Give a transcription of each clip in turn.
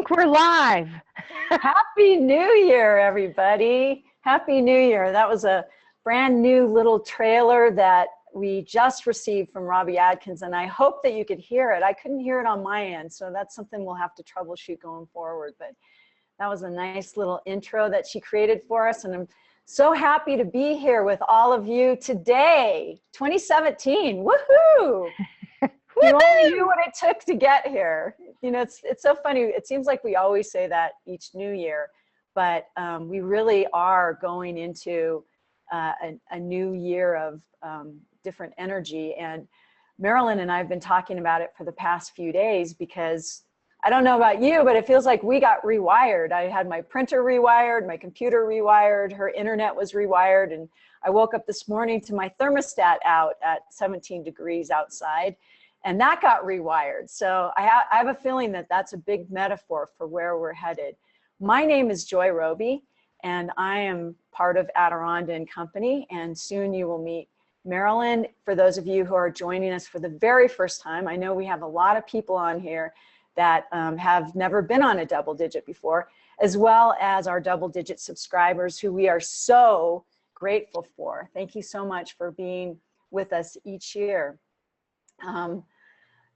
think we're live. Happy New Year, everybody. Happy New Year. That was a brand new little trailer that we just received from Robbie Adkins, and I hope that you could hear it. I couldn't hear it on my end, so that's something we'll have to troubleshoot going forward. But that was a nice little intro that she created for us, and I'm so happy to be here with all of you today, 2017. Woohoo! You only knew what it took to get here. You know, it's so funny. It seems like we always say that each new year, but we really are going into a new year of different energy. And Marilyn and I have been talking about it for the past few days because I don't know about you, but it feels like we got rewired. I had my printer rewired, my computer rewired, her internet was rewired, and I woke up this morning to my thermostat out at 17 degrees outside. And that got rewired. So I have a feeling that that's a big metaphor for where we're headed. My name is Joy Roby, and I am part of Aderonda and Company, and soon you will meet Marilyn. For those of you who are joining us for the very first time, I know we have a lot of people on here that have never been on a double digit before, as well as our double digit subscribers who we are so grateful for. Thank you so much for being with us each year.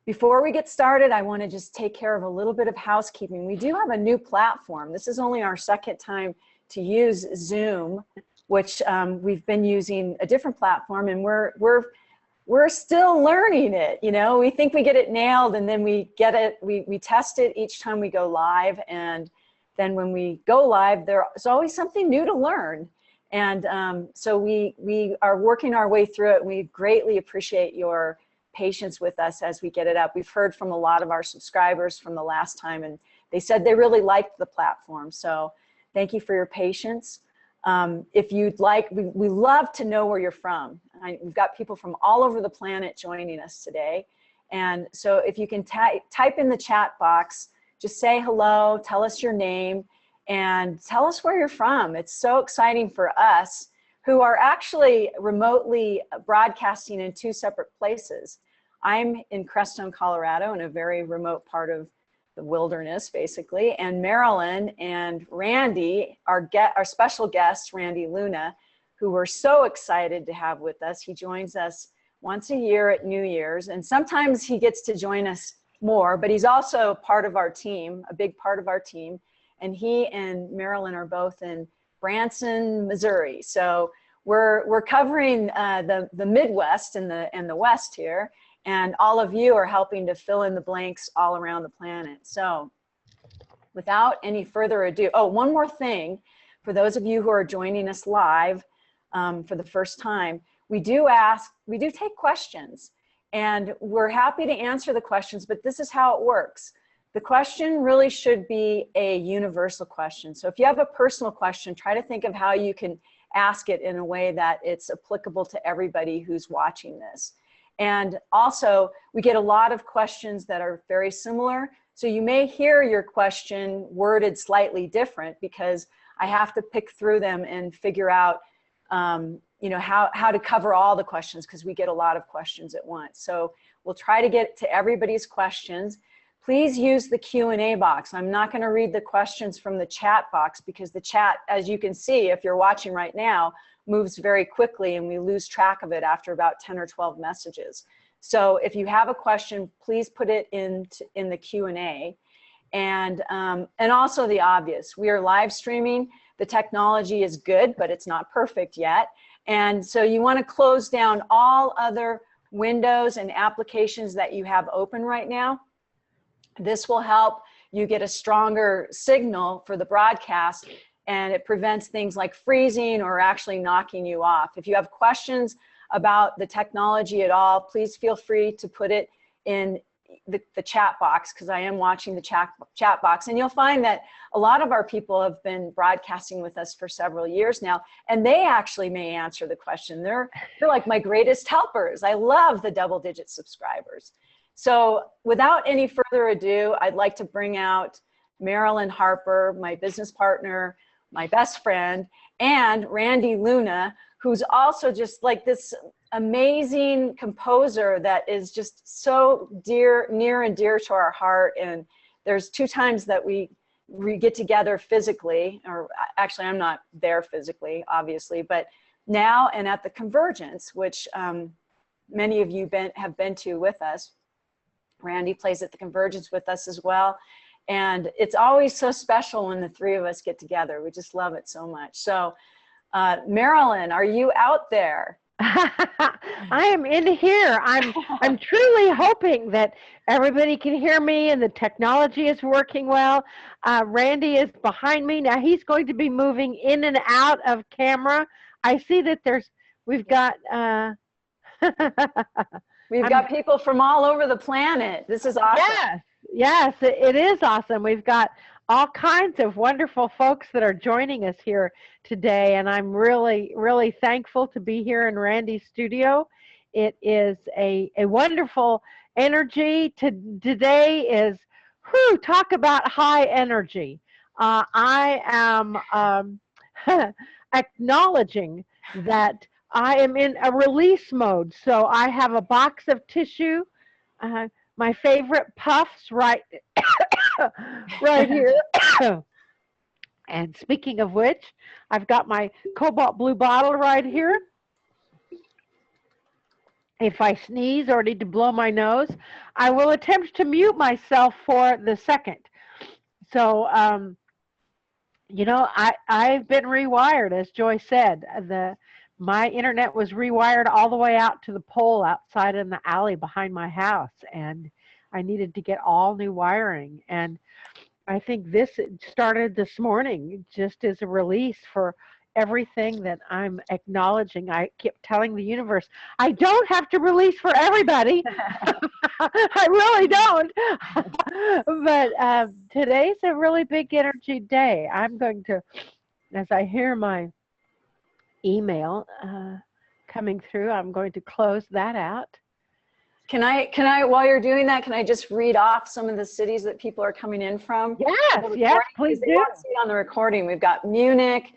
Before we get started, I want to just take care of a little bit of housekeeping. We do have a new platform. This is only our second time to use Zoom, which we've been using a different platform, and we're still learning it. You know, we think we get it nailed, and then we get it. We test it each time we go live, and then when we go live, there's always something new to learn. And so we are working our way through it. We greatly appreciate your patience with us as we get it up. We've heard from a lot of our subscribers from the last time, and they said they really liked the platform. So thank you for your patience. If you'd like, we love to know where you're from. We've got people from all over the planet joining us today. And so if you can type in the chat box, just say hello, tell us your name, and tell us where you're from. It's so exciting for us who are actually remotely broadcasting in two separate places. I'm in Crestone, Colorado, in a very remote part of the wilderness, basically. And Marilyn and Randy, our special guest, Randy Luna, who we're so excited to have with us. He joins us once a year at New Year's, and sometimes he gets to join us more, but he's also part of our team, a big part of our team. And he and Marilyn are both in Branson, Missouri. So we're covering the Midwest and the West here, and all of you are helping to fill in the blanks all around the planet. So without any further ado, oh, one more thing, for those of you who are joining us live for the first time, we do take questions, and we're happy to answer the questions, but this is how it works. The question really should be a universal question. So if you have a personal question, try to think of how you can ask it in a way that it's applicable to everybody who's watching this. And also, we get a lot of questions that are very similar. So you may hear your question worded slightly different because I have to pick through them and figure out you know, how to cover all the questions, because we get a lot of questions at once. So we'll try to get to everybody's questions. Please use the Q&A box. I'm not going to read the questions from the chat box because the chat, as you can see, if you're watching right now, moves very quickly and we lose track of it after about 10 or 12 messages. So if you have a question, please put it in the Q&A. And also the obvious, we are live streaming. The technology is good, but it's not perfect yet. And so you want to close down all other windows and applications that you have open right now. This will help you get a stronger signal for the broadcast, and it prevents things like freezing or actually knocking you off. If you have questions about the technology at all, please feel free to put it in the chat box, because I am watching the chat box. And you'll find that a lot of our people have been broadcasting with us for several years now, and they actually may answer the question. They're like my greatest helpers. I love the double-digit subscribers. So without any further ado, I'd like to bring out Marilyn Harper, my business partner, my best friend, and Randy Luna, who's also just like this amazing composer that is just so near and dear to our heart. And there's two times that we get together physically, or actually I'm not there physically, obviously, but now and at the Convergence, which many of you have been to with us. Randy plays at the Convergence with us as well. And it's always so special when the three of us get together. We just love it so much. So Marilyn, are you out there? I am in here. I'm truly hoping that everybody can hear me and the technology is working well. Randy is behind me. Now he's going to be moving in and out of camera. I see that we've got we've got people from all over the planet. This is awesome. Yes, it is awesome. We've got all kinds of wonderful folks that are joining us here today, and I'm really, really thankful to be here in Randy's studio. It is a wonderful energy. Today is, talk about high energy. I am acknowledging that I am in a release mode, so I have a box of tissue, my favorite puffs right here. And speaking of which, I've got my cobalt blue bottle right here. If I sneeze or need to blow my nose, I will attempt to mute myself for the second. So, you know, I've been rewired, as Joy said. My internet was rewired all the way out to the pole outside in the alley behind my house, and I needed to get all new wiring. And I think this started this morning just as a release for everything that I'm acknowledging. I kept telling the universe, I don't have to release for everybody. I really don't. But today's a really big energy day. I'm going to, as I hear my email coming through, I'm going to close that out. Can I, while you're doing that, can I just read off some of the cities that people are coming in from? Yes, please do. They won't see it on the recording. We've got Munich,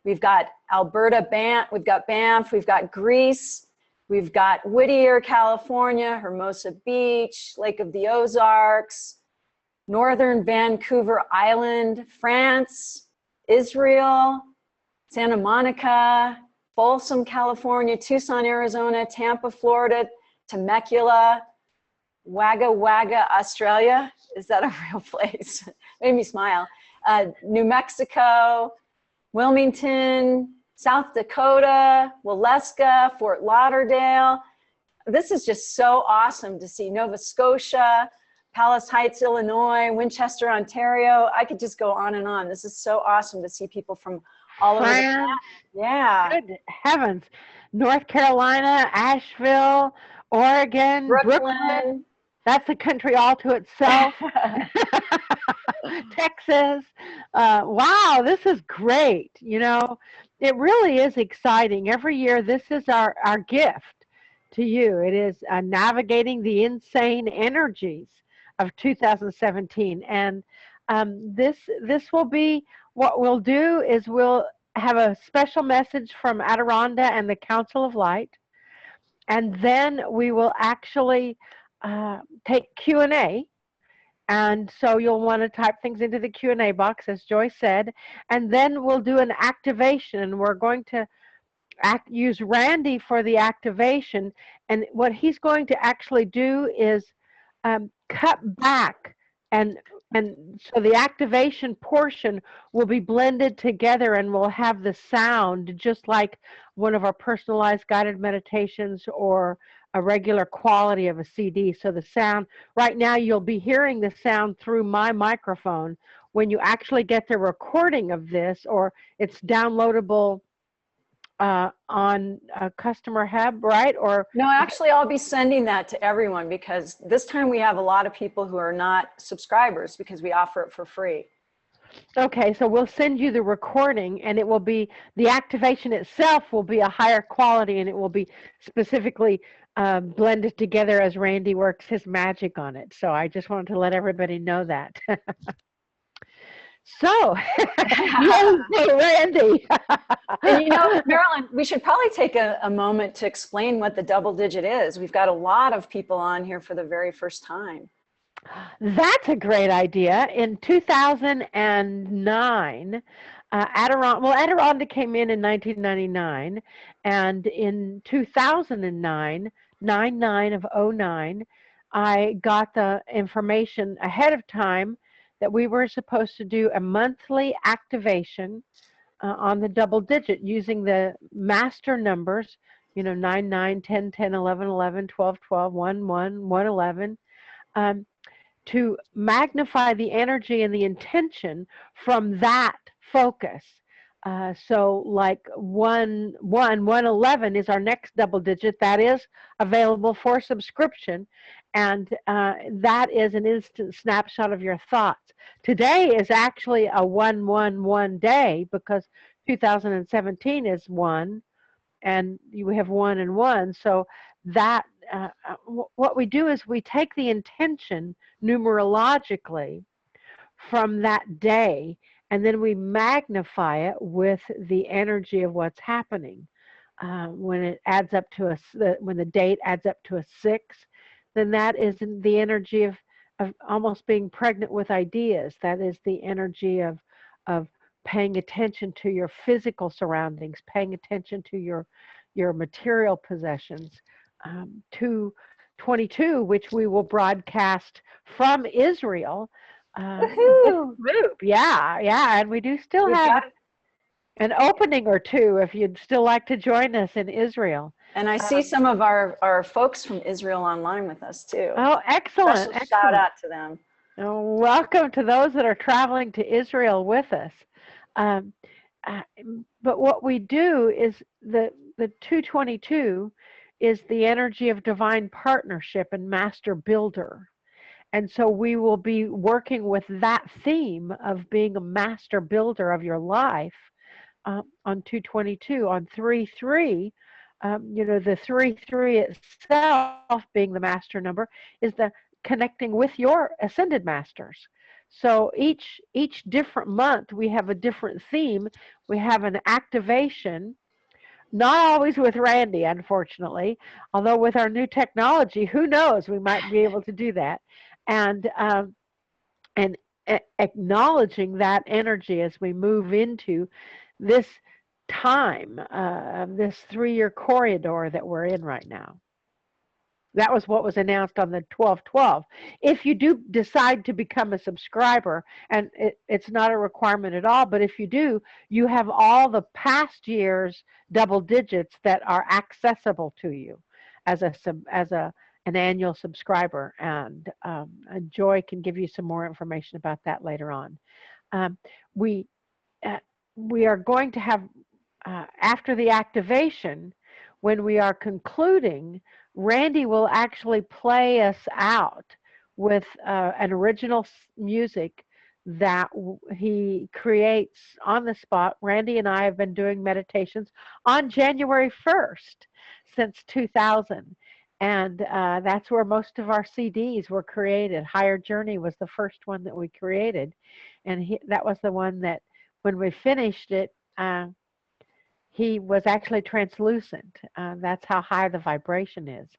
we've got Alberta, we've got Banff, we've got Greece, we've got Whittier, California, Hermosa Beach, Lake of the Ozarks, Northern Vancouver Island, France, Israel, Santa Monica, Folsom, California, Tucson, Arizona, Tampa, Florida, Temecula, Wagga Wagga, Australia. Is that a real place? Made me smile. New Mexico, Wilmington, South Dakota, Waleska, Fort Lauderdale. This is just so awesome to see. Nova Scotia, Palos Heights, Illinois, Winchester, Ontario. I could just go on and on. This is so awesome to see people from all over the planet. Yeah. Good heavens. North Carolina, Asheville, Oregon, Brooklyn. That's a country all to itself. Texas. Wow, this is great. You know, it really is exciting. Every year, this is our gift to you. It is navigating the insane energies of 2017. And this will be, what we'll do is we'll have a special message from Aderonda and the Council of Light. And then we will actually take Q&A. And so you'll want to type things into the Q&A box, as Joy said. And then we'll do an activation. And we're going to use Randy for the activation. And what he's going to actually do is cut back. And so the activation portion will be blended together, and we'll have the sound just like one of our personalized guided meditations or a regular quality of a CD. So the sound, right now you'll be hearing the sound through my microphone. When you actually get the recording of this, or it's downloadable on a customer hub, right? Or no, actually I'll be sending that to everyone, because this time we have a lot of people who are not subscribers because we offer it for free. Okay, so we'll send you the recording, and it will be, the activation itself will be a higher quality, and it will be specifically blended together as Randy works his magic on it. So I just wanted to let everybody know that. So, yay for Randy. And you know, Marilyn, we should probably take a moment to explain what the double digit is. We've got a lot of people on here for the very first time. That's a great idea. In 2009, Aderonda came in 1999, and in 2009, 99 of '09, I got the information ahead of time that we were supposed to do a monthly activation on the double digit using the master numbers, 9, 9, 10, 10, 11, 11, 12, 12, 1, 1, 1, 11. To magnify the energy and the intention from that focus. So like 111 is our next double digit. That is available for subscription. And that is an instant snapshot of your thoughts. Today is actually a 111 day because 2017 is 1 and you have 1 and 1. So that what we do is we take the intention numerologically from that day, and then we magnify it with the energy of what's happening. When it adds up to when the date adds up to a 6, then that is the energy of almost being pregnant with ideas. That is the energy of paying attention to your physical surroundings, paying attention to your material possessions. 222, which we will broadcast from Israel. This Woohoo! group, yeah, and we do still We've have got, an opening or two if you'd still like to join us in Israel. and I see some of our folks from Israel online with us too. Oh, excellent, Special shout excellent. out to them. Welcome to those that are traveling to Israel with us. Um, uh, but what we do is the 222 is the energy of divine partnership and master builder. And so we will be working with that theme of being a master builder of your life on 222. On 3-3, the 3-3 itself being the master number is the connecting with your ascended masters. So each different month we have a different theme. We have an activation, not always with Randy, unfortunately, although with our new technology, who knows, we might be able to do that. And acknowledging that energy as we move into this time, this 3-year corridor that we're in right now. That was what was announced on the 12/12. If you do decide to become a subscriber, and it's not a requirement at all, but if you do, you have all the past year's double digits that are accessible to you as an annual subscriber. And Joy can give you some more information about that later on. We are going to have, after the activation, when we are concluding, Randy will actually play us out with an original music that he creates on the spot. Randy and I have been doing meditations on January 1st since 2000. And that's where most of our CDs were created. Higher Journey was the first one that we created. And that was the one that when we finished it, he was actually translucent. That's how high the vibration is.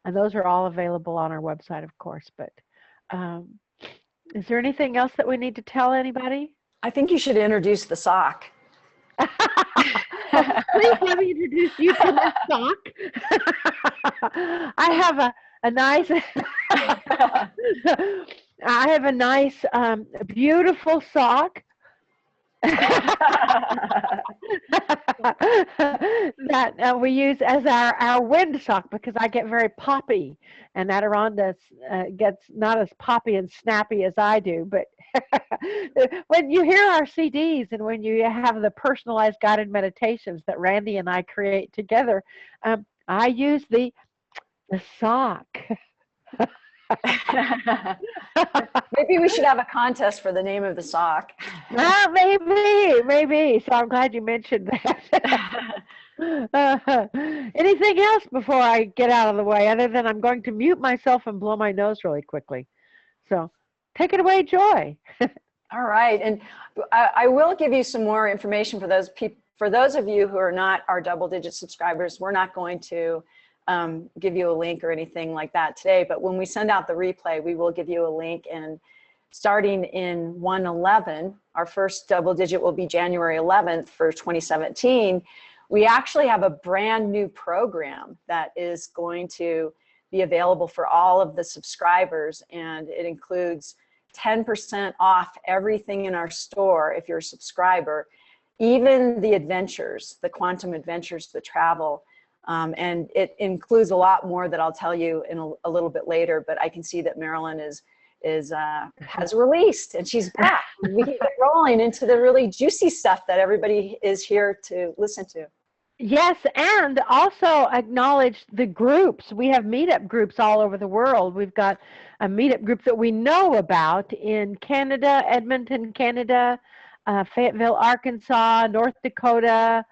And those are all available on our website, of course. But is there anything else that we need to tell anybody? I think you should introduce the sock. Please let me introduce you to this sock. I have a nice, I have a nice, beautiful sock that we use as our wind sock because I get very poppy, and Aderonda gets not as poppy and snappy as I do. But when you hear our CDs and when you have the personalized guided meditations that Randy and I create together, I use the sock. Maybe we should have a contest for the name of the sock. Maybe. So I'm glad you mentioned that. Anything else before I get out of the way, other than I'm going to mute myself and blow my nose really quickly. So take it away, Joy. All right. And I will give you some more information for those people. For those of you who are not our double digit subscribers, we're not going to give you a link or anything like that today, but when we send out the replay, we will give you a link. And starting in 1/11, our first double digit will be January 11th for 2017. We actually have a brand new program that is going to be available for all of the subscribers, and it includes 10% off everything in our store if you're a subscriber, even the adventures, the quantum adventures, the travel. And it includes a lot more that I'll tell you in a little bit later, but I can see that Marilyn has released and she's back. We can get rolling into the really juicy stuff that everybody is here to listen to. Yes, and also acknowledge the groups. We have meetup groups all over the world. We've got a meetup group that we know about in Canada, Edmonton, Canada, Fayetteville, Arkansas, North Dakota.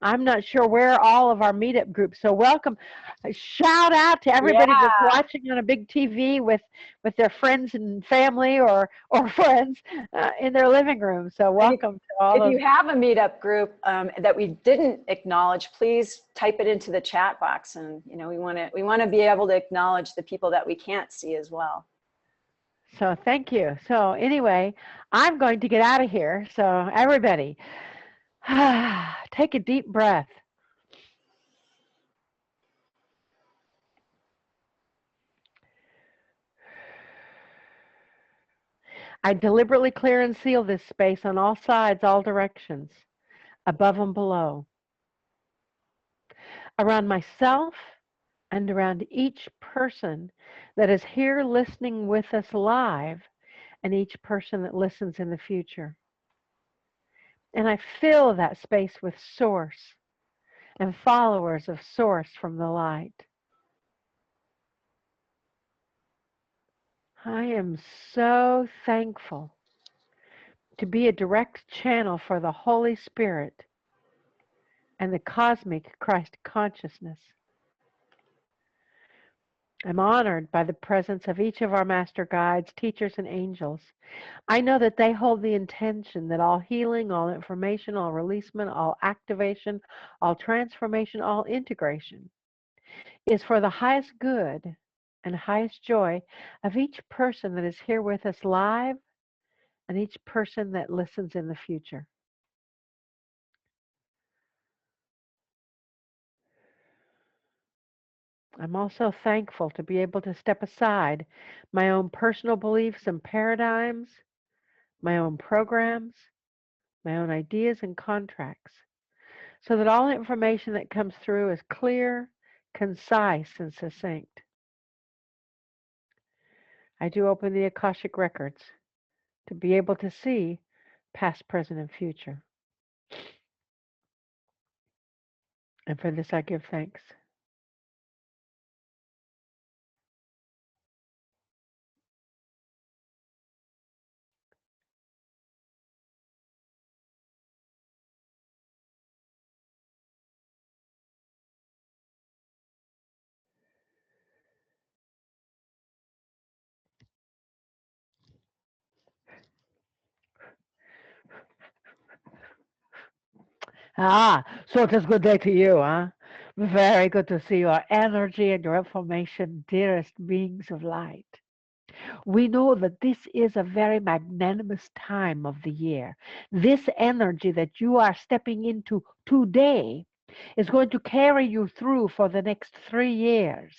I'm not sure where all of our meetup groups. So welcome. Shout out to everybody that's watching on a big TV with their friends and family or friends in their living room. So welcome to all. If you have a meetup group that we didn't acknowledge, please type it into the chat box. And you know, we want to be able to acknowledge the people that we can't see as well. So thank you. So anyway, I'm going to get out of here. So everybody, take a deep breath. I deliberately clear and seal this space on all sides, all directions, above and below, around myself and around each person that is here listening with us live and each person that listens in the future. And I fill that space with Source and followers of Source from the light. I am so thankful to be a direct channel for the Holy Spirit and the cosmic Christ consciousness. I'm honored by the presence of each of our master guides, teachers, and angels. I know that they hold the intention that all healing, all information, all releasement, all activation, all transformation, all integration is for the highest good and highest joy of each person that is here with us live and each person that listens in the future. I'm also thankful to be able to step aside my own personal beliefs and paradigms, my own programs, my own ideas and contracts, so that all information that comes through is clear, concise, and succinct. I do open the Akashic records to be able to see past, present, and future. And for this I give thanks. So it is good day to you, huh? Very good to see your energy and your information, dearest beings of light. We know that this is a very magnanimous time of the year. This energy that you are stepping into today is going to carry you through for the next 3 years.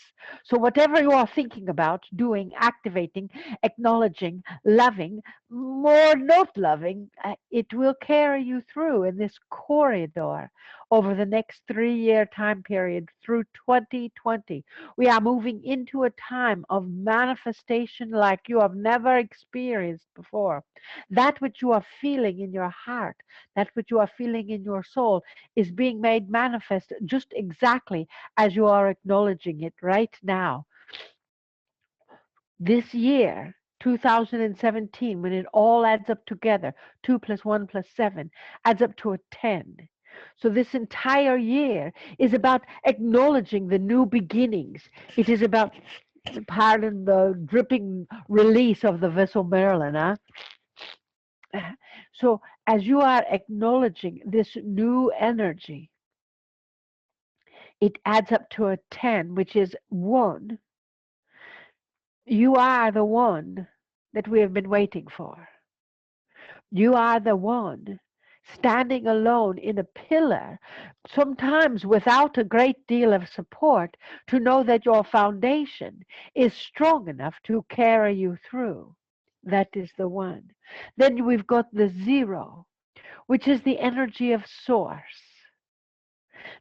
So whatever you are thinking about, doing, activating, acknowledging, loving, or not loving, it will carry you through in this corridor over the next 3-year time period through 2020. We are moving into a time of manifestation like you have never experienced before. That which you are feeling in your heart, that which you are feeling in your soul is being made manifest just exactly as you are acknowledging it right now. This year, 2017, when it all adds up together, 2 plus 1 plus 7 adds up to a 10. So this entire year is about acknowledging the new beginnings. It is about, pardon the dripping release of the vessel Marilyn, huh? So as you are acknowledging this new energy, it adds up to a 10, which is 1. You are the one that we have been waiting for. You are the one standing alone in a pillar, sometimes without a great deal of support, to know that your foundation is strong enough to carry you through. That is the one. Then we've got the 0, which is the energy of source,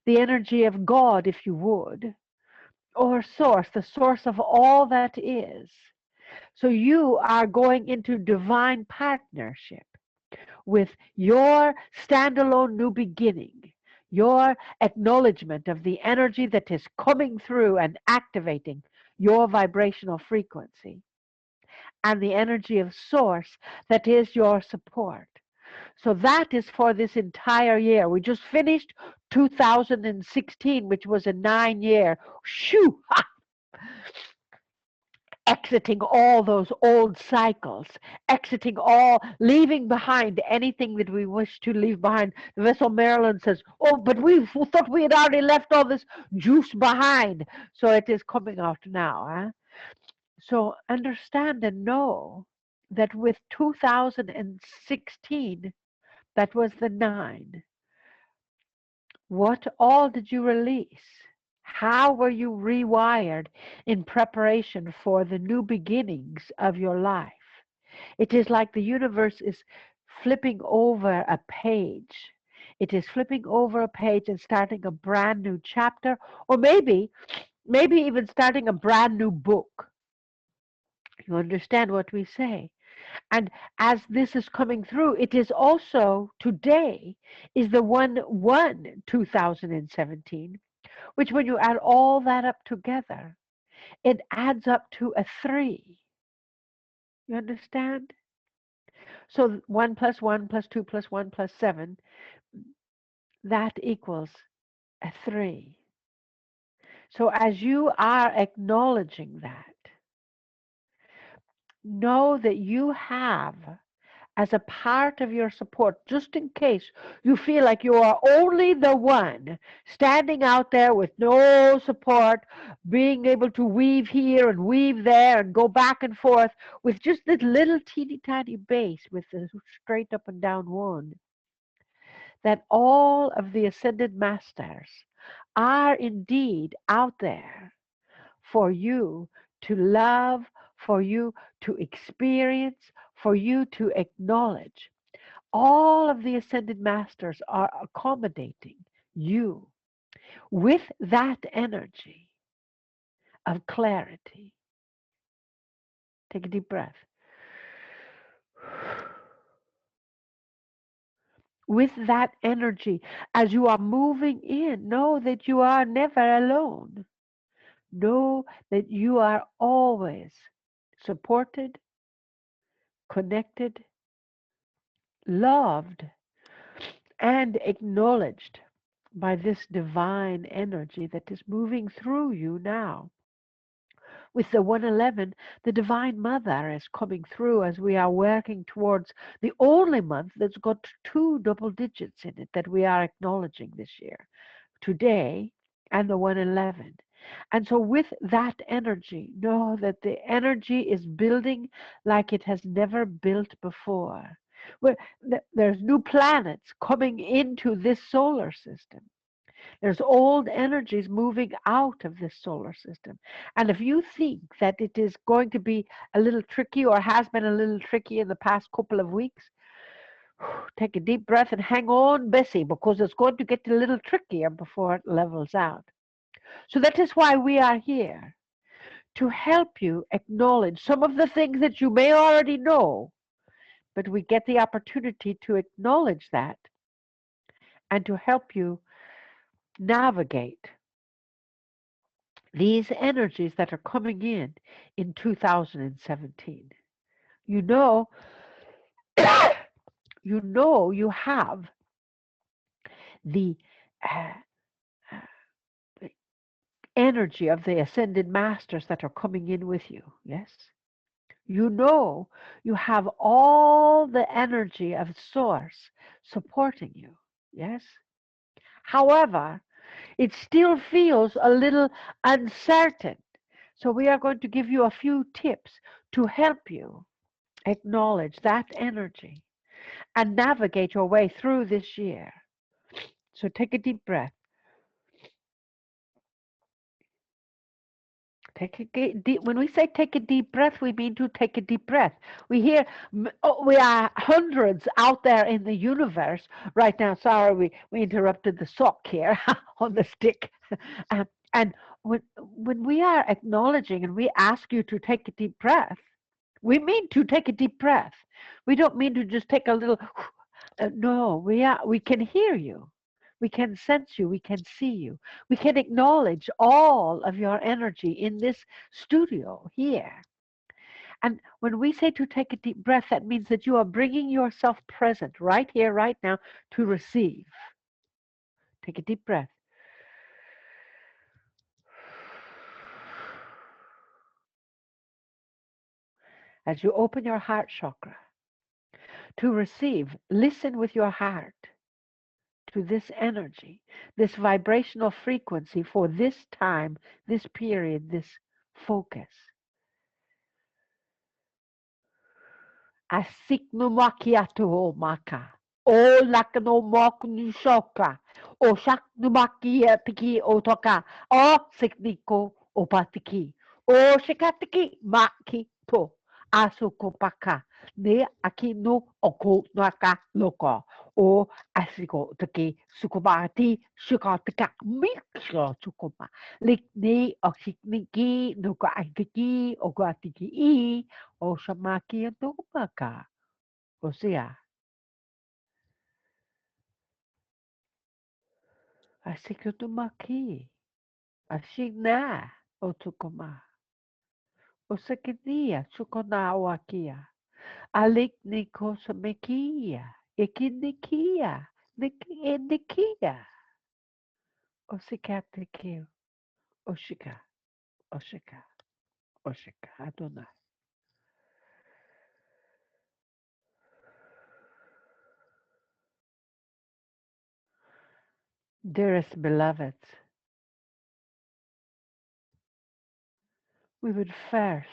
the energy of God, if you would, or source, the source of all that is. So you are going into divine partnership with your standalone new beginning, your acknowledgement of the energy that is coming through and activating your vibrational frequency, and the energy of source that is your support. So that is for this entire year. We just finished 2016, which was a 9-year, shoo, exiting all those old cycles, exiting all, leaving behind anything that we wish to leave behind. The vessel Marilyn says, oh, but we thought we had already left all this juice behind. So it is coming out now. Huh? So understand and know that with 2016, that was the 9. What all did you release? How were you rewired in preparation for the new beginnings of your life? It is like the universe is flipping over a page. It is flipping over a page and starting a brand new chapter, or maybe even starting a brand new book. You understand what we say? And as this is coming through, it is also today is the 1/1/2017, which when you add all that up together, it adds up to a 3. You understand? So 1 plus 1 plus 2 plus 1 plus 7, that equals a 3. So as you are acknowledging that, know that you have, as a part of your support, just in case you feel like you are only the one standing out there with no support, being able to weave here and weave there and go back and forth with just this little teeny tiny base with the straight up and down 1, that all of the ascended masters are indeed out there for you to love, for you to experience, for you to acknowledge. All of the ascended masters are accommodating you with that energy of clarity. Take a deep breath. With that energy, as you are moving in, know that you are never alone. Know that you are always supported, connected, loved, and acknowledged by this divine energy that is moving through you now. With the 111, the Divine Mother is coming through as we are working towards the only month that's got 2 double digits in it that we are acknowledging this year, today and the 111. And so with that energy, know that the energy is building like it has never built before. There's new planets coming into this solar system. There's old energies moving out of this solar system. And if you think that it is going to be a little tricky or has been a little tricky in the past couple of weeks, take a deep breath and hang on, Bessie, because it's going to get a little trickier before it levels out. So that is why we are here, to help you acknowledge some of the things that you may already know, but we get the opportunity to acknowledge that and to help you navigate these energies that are coming in 2017. You know, you have the uh, uh, energy of the ascended masters that are coming in with you. Yes. You know you have all the energy of source supporting you. Yes. However, It still feels a little uncertain. So we are going to give you a few tips to help you acknowledge that energy and navigate your way through this year. So take a deep breath. When we say take a deep breath, we mean to take a deep breath. We are hundreds out there in the universe right now. Sorry, we interrupted the sock here on the stick. Um, and when we are acknowledging and we ask you to take a deep breath, we mean to take a deep breath. We don't mean to just take a little. No, we can hear you. We can sense you. We can see you. We can acknowledge all of your energy in this studio here. And when we say to take a deep breath, that means that you are bringing yourself present right here, right now, to receive. Take a deep breath. As you open your heart chakra to receive, listen with your heart to this energy, this vibrational frequency for this time, this period, this focus. Asik no makiato o maka. O lakano mok nu shoka. O shak no makia tiki o toka. O sikniko o patiki. O shikatiki maki to. Asuko paka. Ne aki no oko naka loko. O asiko tiki sukubati shikatika mikso sukuma. Lik ni o shikniki nuka aitiki o guatiki I. O shamaki and Tupaka. Osea. Asikutumaki. Ashina. Otukoma. Osekinia. Chukona wakia. Alik nikosamekia. Ikinikia. Nikia. Osikatiki. Oshika. Oshika. Oshika. Adonai. Dearest beloveds, we would first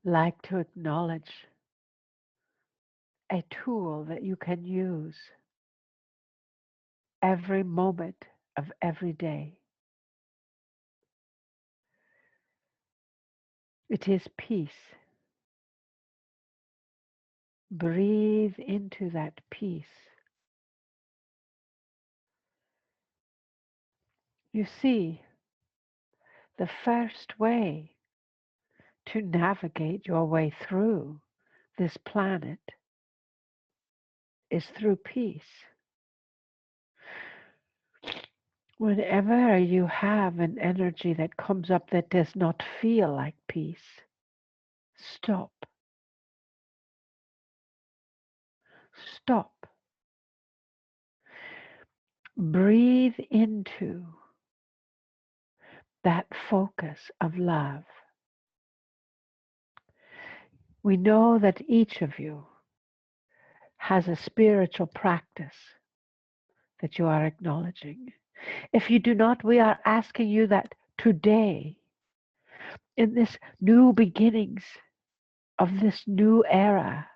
like to acknowledge a tool that you can use every moment of every day. It is peace. Breathe into that peace. You see, the first way to navigate your way through this planet is through peace. Whenever you have an energy that comes up that does not feel like peace, stop. Stop. Breathe into that focus of love. We know that each of you has a spiritual practice that you are acknowledging. If you do not, we are asking you that today, in this new beginnings of this new era,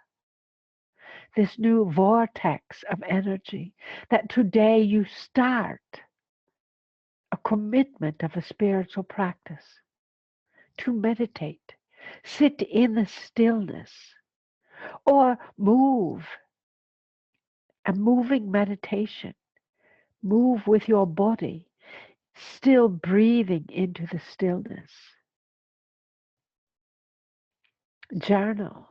this new vortex of energy, that today you start a commitment of a spiritual practice to meditate, sit in the stillness, or move, a moving meditation. Move with your body, still breathing into the stillness. Journal.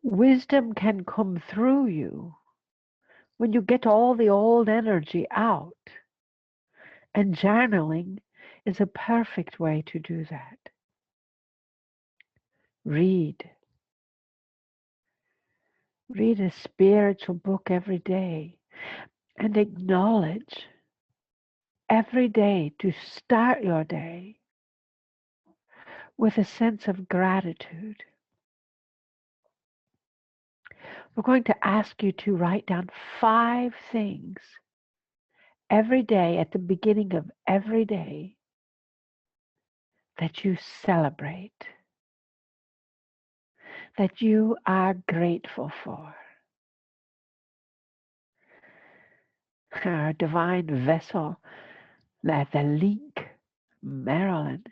Wisdom can come through you when you get all the old energy out. And journaling is a perfect way to do that. Read. Read a spiritual book every day and acknowledge every day to start your day with a sense of gratitude We're going to ask you to write down 5 things every day at the beginning of every day that you celebrate, that you are grateful for. Our divine vessel, that the link, Marilyn,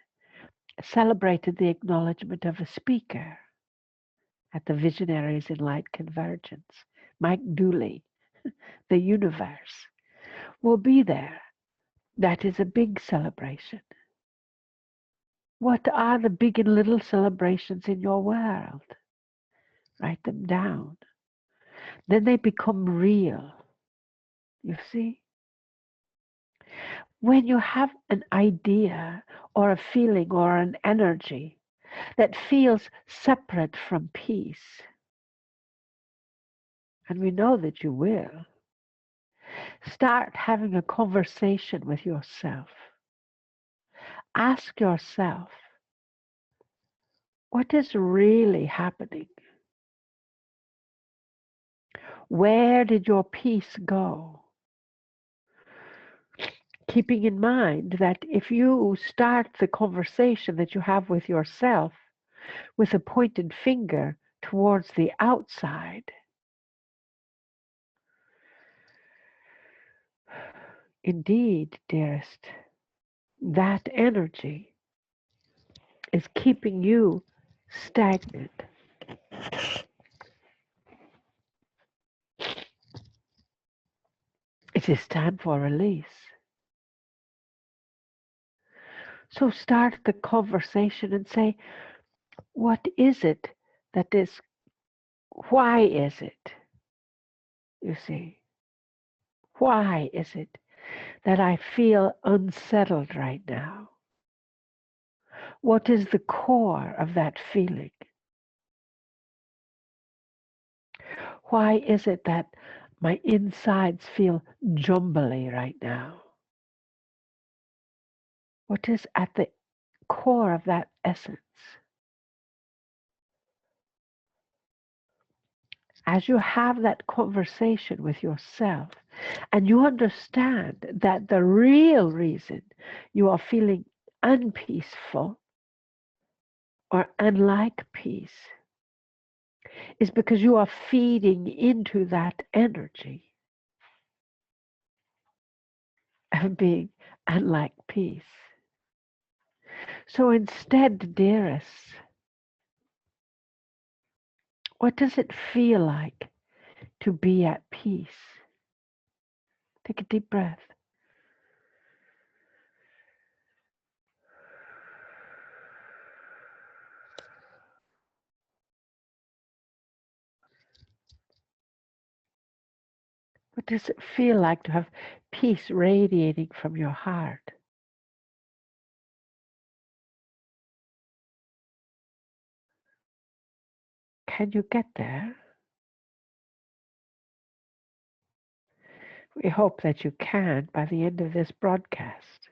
celebrated the acknowledgement of a speaker at the Visionaries in Light Convergence. Mike Dooley, the universe, will be there. That is a big celebration. What are the big and little celebrations in your world? Write them down. Then they become real. You see? When you have an idea or a feeling or an energy that feels separate from peace, and we know that you will, start having a conversation with yourself. Ask yourself, what is really happening? Where did your peace go? Keeping in mind that if you start the conversation that you have with yourself with a pointed finger towards the outside, indeed, dearest, that energy is keeping you stagnant. It is time for release. So start the conversation and say, what is it that is, why is it, you see, why is it that I feel unsettled right now? What is the core of that feeling? Why is it that my insides feel jumbly right now? What is at the core of that essence? As you have that conversation with yourself and you understand that the real reason you are feeling unpeaceful or unlike peace is because you are feeding into that energy of being unlike peace. So instead, dearest, what does it feel like to be at peace? Take a deep breath. What does it feel like to have peace radiating from your heart? Can you get there? We hope that you can by the end of this broadcast.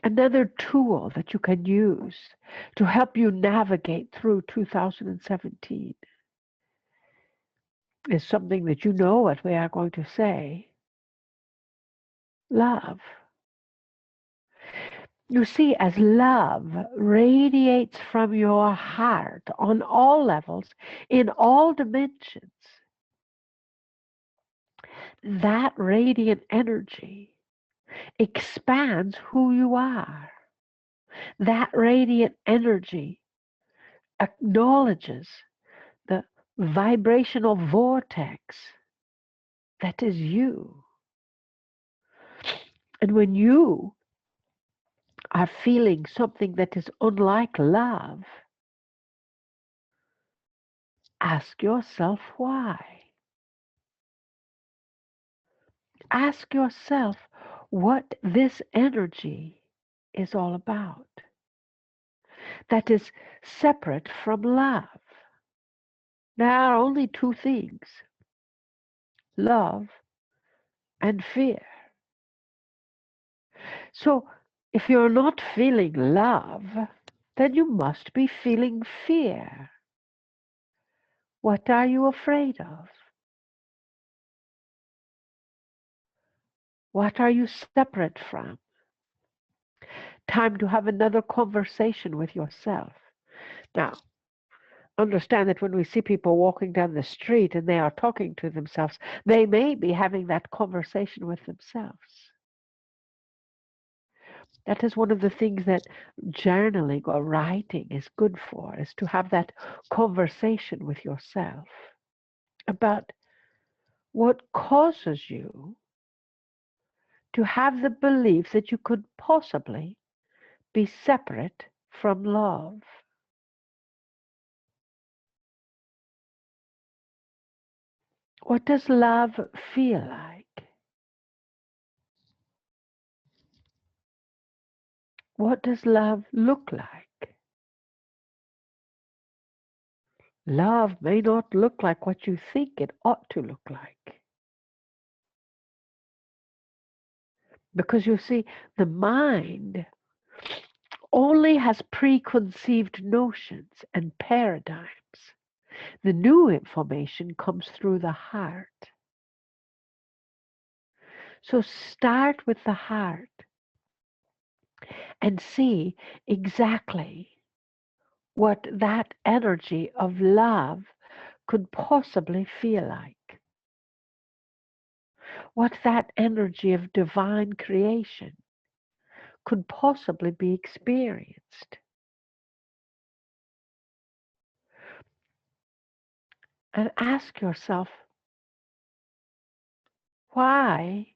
Another tool that you can use to help you navigate through 2017 is something that you know what we are going to say. Love. You see, as love radiates from your heart on all levels, in all dimensions, that radiant energy expands who you are. That radiant energy acknowledges the vibrational vortex that is you. And when you are feeling something that is unlike love, ask yourself why. Ask yourself what this energy is all about. That is separate from love. There are only 2 things, love and fear. So if you're not feeling love, then you must be feeling fear. What are you afraid of? What are you separate from? Time to have another conversation with yourself. Now, understand that when we see people walking down the street and they are talking to themselves, they may be having that conversation with themselves. That is one of the things that journaling or writing is good for, is to have that conversation with yourself about what causes you to have the belief that you could possibly be separate from love. What does love feel like? What does love look like? Love may not look like what you think it ought to look like. Because you see, the mind only has preconceived notions and paradigms. The new information comes through the heart. So start with the heart and see exactly what that energy of love could possibly feel like. What that energy of divine creation could possibly be experienced. And ask yourself, why,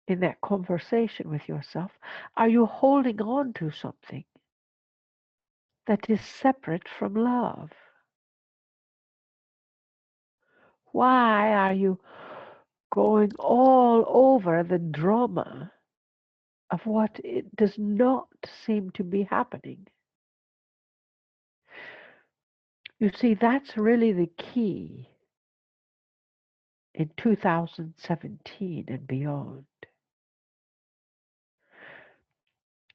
in that conversation with yourself, are you holding on to something that is separate from love? Why are you going all over the drama of what it does not seem to be happening? You see, that's really the key in 2017 and beyond.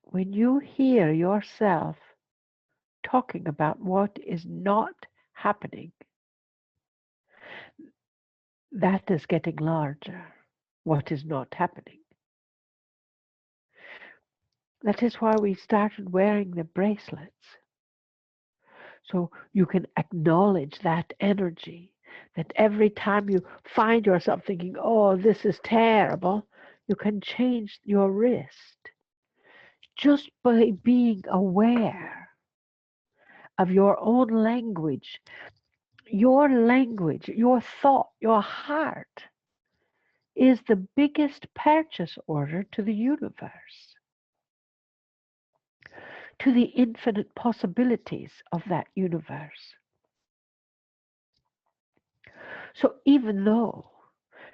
When you hear yourself talking about what is not happening, that is getting larger. What is not happening. That is why we started wearing the bracelets. So you can acknowledge that energy, that every time you find yourself thinking, oh, this is terrible, you can change your wrist just by being aware of your own language. Your language, your thought, your heart is the biggest purchase order to the universe, to the infinite possibilities of that universe. So even though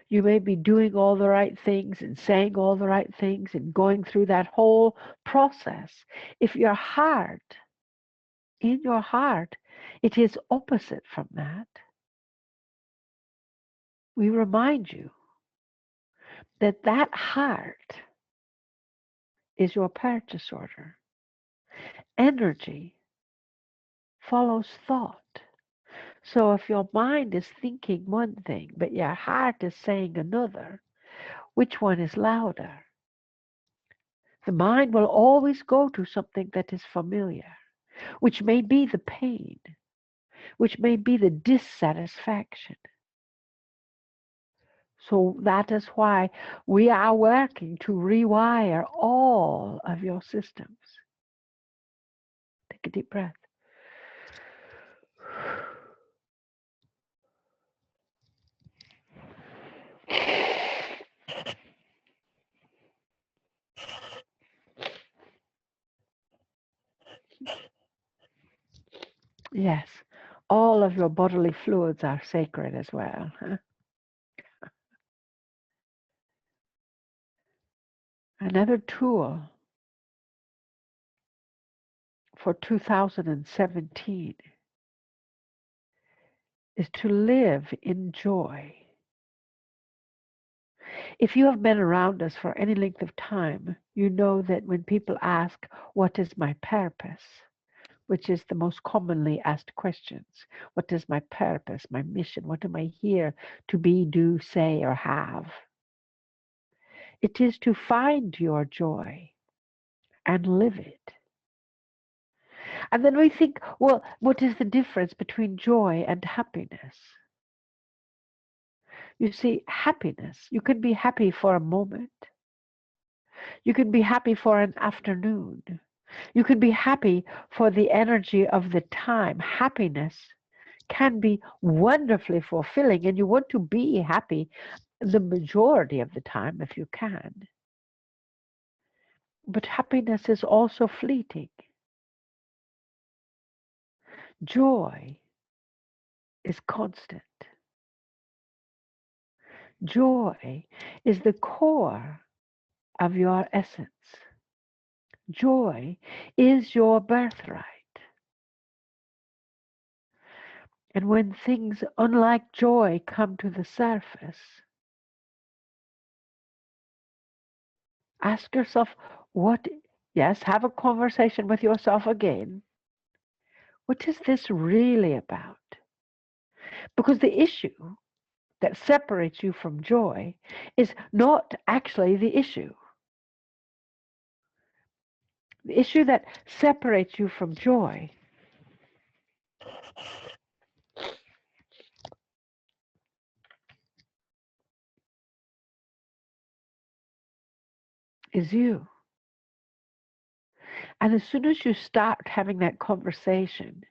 you may be doing all the right things and saying all the right things and going through that whole process, if your heart, in your heart, it is opposite from that, we remind you that that heart is your purchase order. Energy follows thought. So if your mind is thinking one thing, but your heart is saying another, which one is louder? The mind will always go to something that is familiar, which may be the pain, which may be the dissatisfaction. So that is why we are working to rewire all of your systems. Take a deep breath. Yes, all of your bodily fluids are sacred as well. Huh? Another tool for 2017 is to live in joy. If you have been around us for any length of time, you know that when people ask, what is my purpose? which is the most commonly asked questions. What is my purpose, my mission? What am I here to be, do, say, or have? It is to find your joy and live it. And then we think, well, what is the difference between joy and happiness? You see, happiness, you can be happy for a moment. You can be happy for an afternoon. You can be happy for the energy of the time. Happiness can be wonderfully fulfilling, and you want to be happy the majority of the time if you can. But happiness is also fleeting. Joy is constant. Joy is the core of your essence. Joy is your birthright. And when things unlike joy come to the surface, ask yourself, yes, have a conversation with yourself again. What is this really about? Because the issue that separates you from joy is not actually the issue. The issue that separates you from joy is you. And as soon as you start having that conversation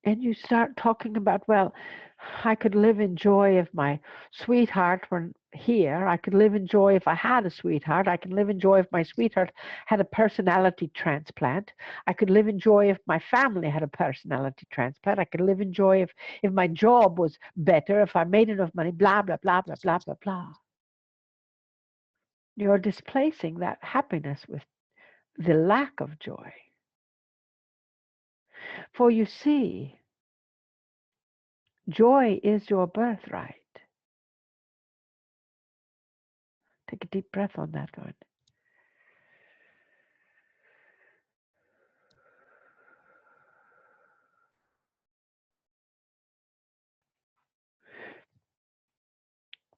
and you start talking about, well, I could live in joy if my sweetheart were here. I could live in joy if I had a sweetheart. I could live in joy if my sweetheart had a personality transplant. I could live in joy if my family had a personality transplant. I could live in joy if my job was better, if I made enough money, blah, blah, blah, blah, blah, blah, blah. You're displacing that happiness with the lack of joy. For you see, joy is your birthright. Take a deep breath on that one.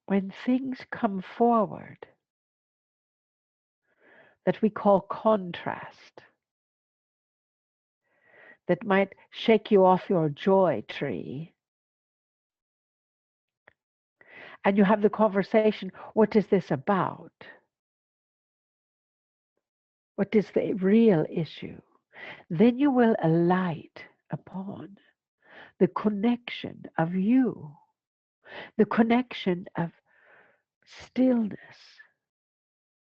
When things come forward that we call contrast, that might shake you off your joy tree, and you have the conversation, what is this about? What is the real issue? Then you will alight upon the connection of you, the connection of stillness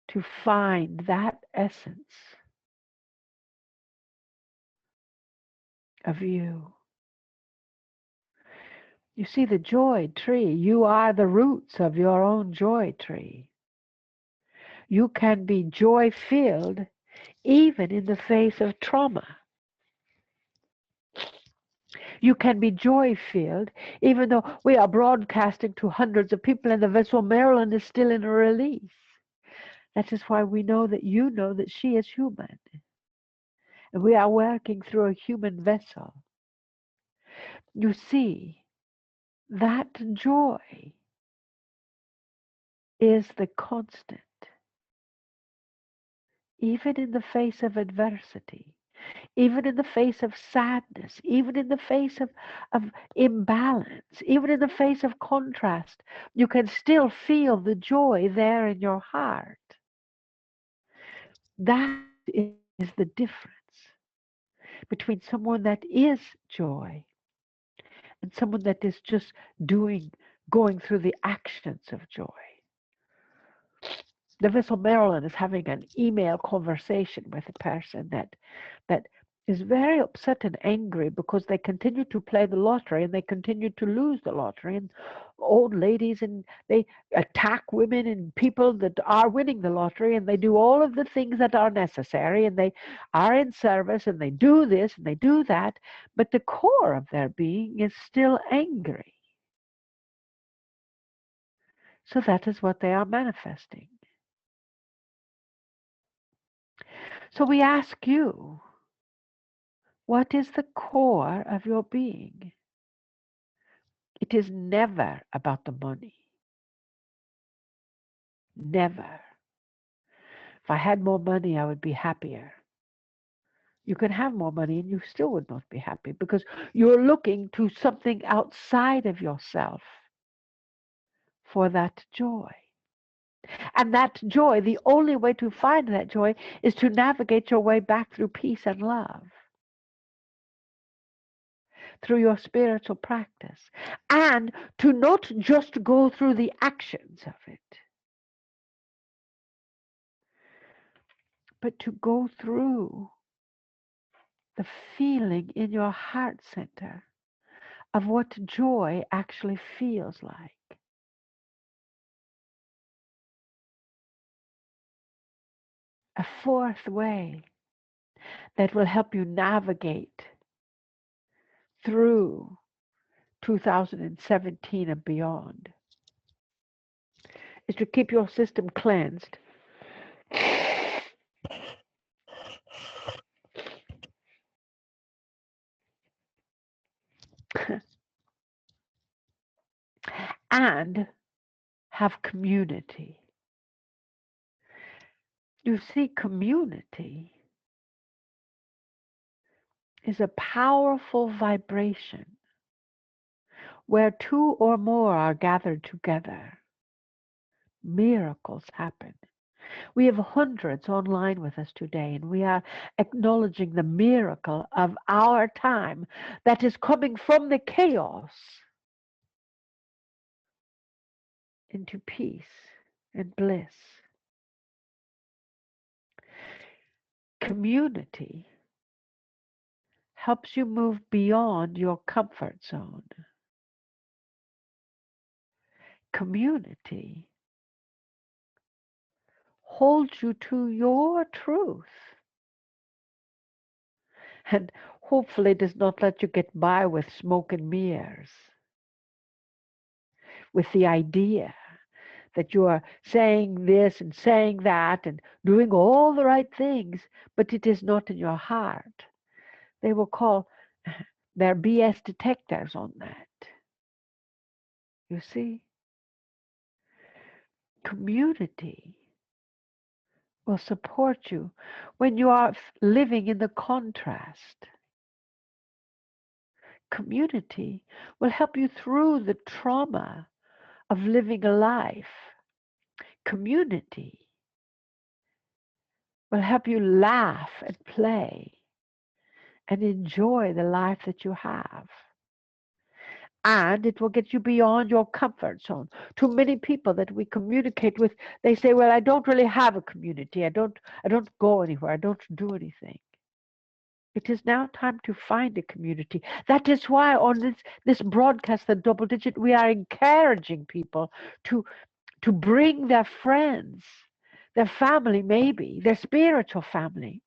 to find that essence of you. You see, the joy tree, you are the roots of your own joy tree. You can be joy-filled even in the face of trauma. You can be joy-filled even though we are broadcasting to hundreds of people and the vessel Marilyn is still in a release. That is why we know that she is human. And we are working through a human vessel. You see, that joy is the constant, even in the face of adversity, even in the face of sadness, even in the face of imbalance, even in the face of contrast. You can still feel the joy there in your heart. That is the difference between someone that is joy and someone that is just going through the actions of joy. The vessel Marilyn is having an email conversation with a person that is very upset and angry because they continue to play the lottery and they continue to lose the lottery, and old ladies, and they attack women and people that are winning the lottery, and they do all of the things that are necessary, and they are in service, and they do this and they do that, but the core of their being is still angry. So that is what they are manifesting. So we ask you What is the core of your being? It is never about the money. Never. If I had more money, I would be happier. You can have more money and you still would not be happy because you're looking to something outside of yourself for that joy. And that joy, the only way to find that joy is to navigate your way back through peace and love, through your spiritual practice, and to not just go through the actions of it, but to go through the feeling in your heart center of what joy actually feels like. A fourth way that will help you navigate through 2017 and beyond is to keep your system cleansed and have community. You see, community is a powerful vibration where two or more are gathered together. Miracles happen. We have hundreds online with us today, and we are acknowledging the miracle of our time that is coming from the chaos into peace and bliss. Community helps you move beyond your comfort zone. Community holds you to your truth and hopefully does not let you get by with smoke and mirrors, with the idea that you are saying this and saying that and doing all the right things, but it is not in your heart. They will call their BS detectors on that. You see? Community will support you when you are living in the contrast. Community will help you through the trauma of living a life. Community will help you laugh and play and enjoy the life that you have. And it will get you beyond your comfort zone. Too many people that we communicate with, they say, well, I don't really have a community. I don't go anywhere. I don't do anything. It is now time to find a community. That is why on this broadcast, the Double Digit, we are encouraging people to bring their friends, their family maybe, their spiritual family,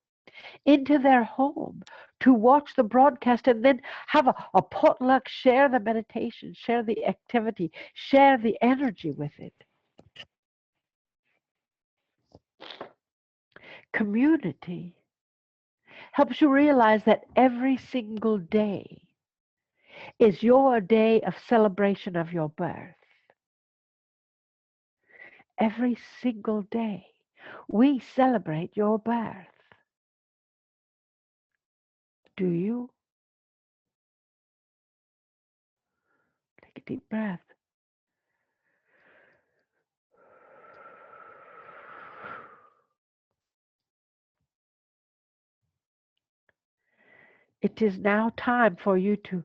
into their home to watch the broadcast and then have a potluck, share the meditation, share the activity, share the energy with it. Community helps you realize that every single day is your day of celebration of your birth. Every single day, we celebrate your birth. Do you? Take a deep breath. It is now time for you to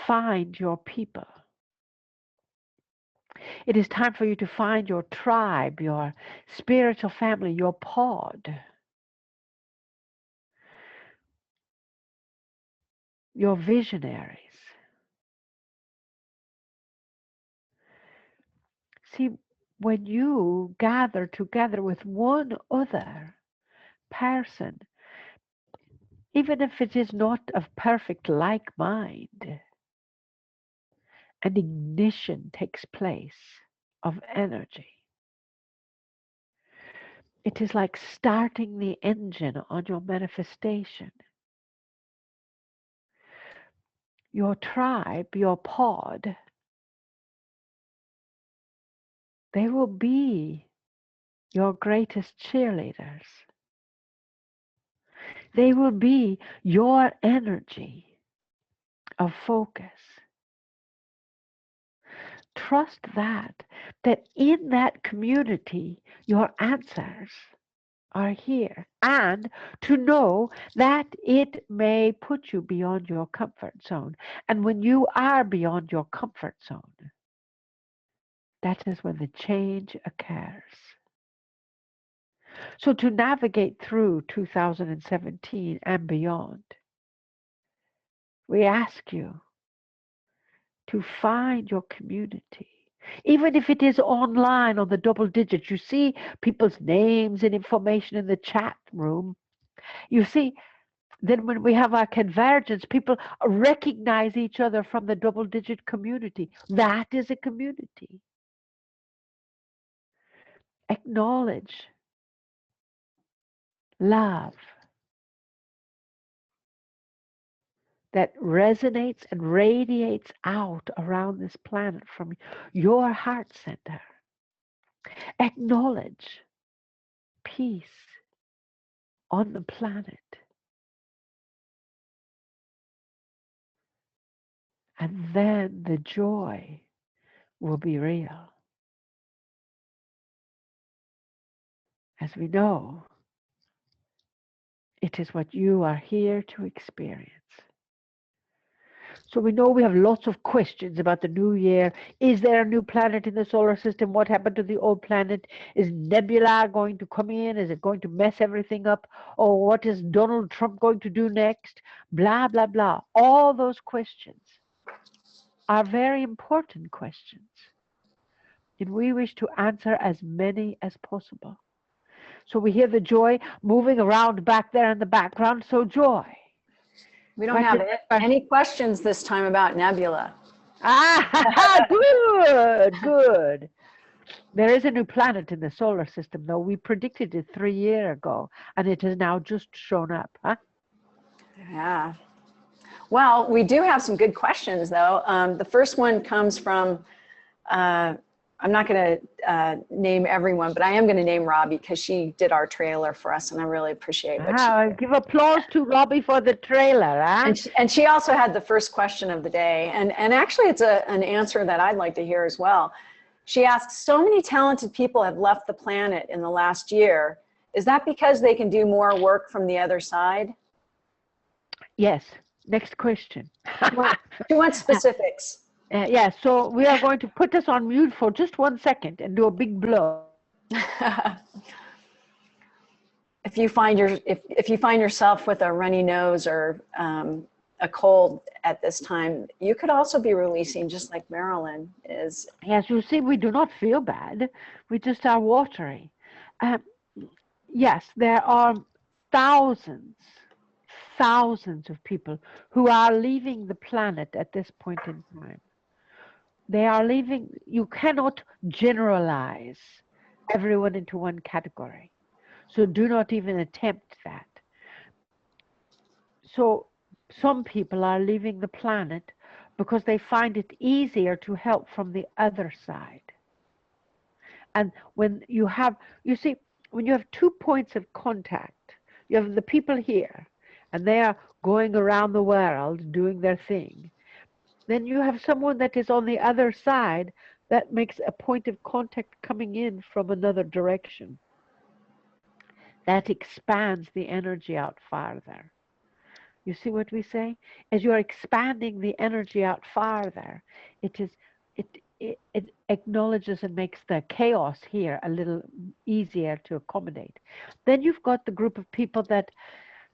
find your people. It is time for you to find your tribe, your spiritual family, your pod, your visionaries. See, when you gather together with one other person, even if it is not of perfect like mind, an ignition takes place of energy. It is like starting the engine on your manifestation. your tribe, your pod, they will be your greatest cheerleaders. They will be your energy of focus. Trust that in that community, your answers are here. And to know that it may put you beyond your comfort zone. And when you are beyond your comfort zone, that is when the change occurs. So to navigate through 2017 and beyond, we ask you to find your community. Even if it is online on the double digits, you see people's names and information in the chat room. You see, then when we have our convergence, people recognize each other from the double digit community. That is a community. Acknowledge love that resonates and radiates out around this planet from your heart center. Acknowledge peace on the planet. And then the joy will be real. As we know, it is what you are here to experience. So we know we have lots of questions about the new year. Is there a new planet in the solar system? What happened to the old planet? Is nebula going to come in? Is it going to mess everything up? Or what is Donald Trump going to do next? Blah, blah, blah. All those questions are very important questions. And we wish to answer as many as possible. So we hear the joy moving around back there in the background. So joy. We don't have any questions this time about nebula. Good, good. There is a new planet in the solar system, though. We predicted it 3 years ago, and it has now just shown up. Huh? Yeah. Well, we do have some good questions, though. The first one comes from, I'm not going to name everyone, but I am going to name Robbie because she did our trailer for us, and I really appreciate what she did. Give applause to Robbie for the trailer. Huh? And she also had the first question of the day, and actually it's an answer that I'd like to hear as well. She asks, so many talented people have left the planet in the last year. Is that because they can do more work from the other side? Yes. Next question. She wants specifics. Yeah, so we are going to put this on mute for just 1 second and do a big blow. If you find yourself with a runny nose or a cold at this time, you could also be releasing, just like Marilyn is. Yes, you see, we do not feel bad. We just are watery. Yes, there are thousands of people who are leaving the planet at this point in time. They are leaving. You cannot generalize everyone into one category. So do not even attempt that. So some people are leaving the planet because they find it easier to help from the other side. And when you have, you see, when you have 2 points of contact, you have the people here, and they are going around the world doing their thing. Then you have someone that is on the other side that makes a point of contact coming in from another direction. That expands the energy out farther. You see what we say? As you are expanding the energy out farther, it acknowledges and makes the chaos here a little easier to accommodate. Then you've got the group of people that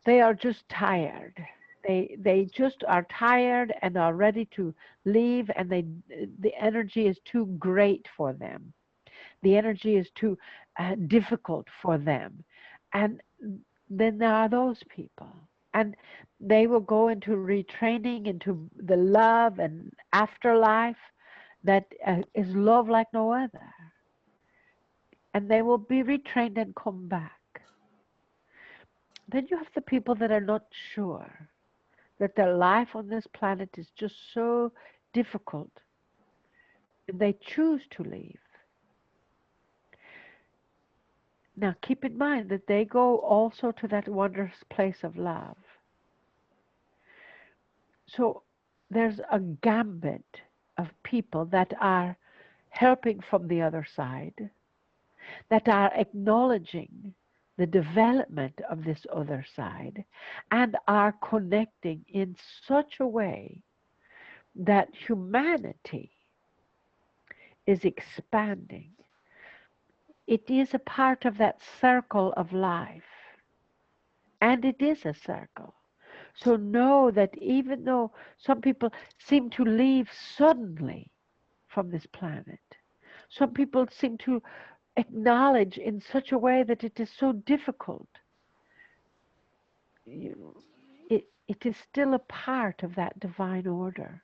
they are just tired. They just are tired and are ready to leave, and the energy is too great for them. The energy is too difficult for them. And then there are those people. And they will go into retraining, into the love and afterlife that is love like no other. And they will be retrained and come back. Then you have the people that are not sure. that their life on this planet is just so difficult, and they choose to leave. Now keep in mind that they go also to that wondrous place of love. So there's a gambit of people that are helping from the other side, that are acknowledging the development of this other side, and are connecting in such a way that humanity is expanding. It is a part of that circle of life, and it is a circle. So know that even though some people seem to leave suddenly from this planet, some people seem to acknowledge in such a way that it is so difficult, it is still a part of that divine order.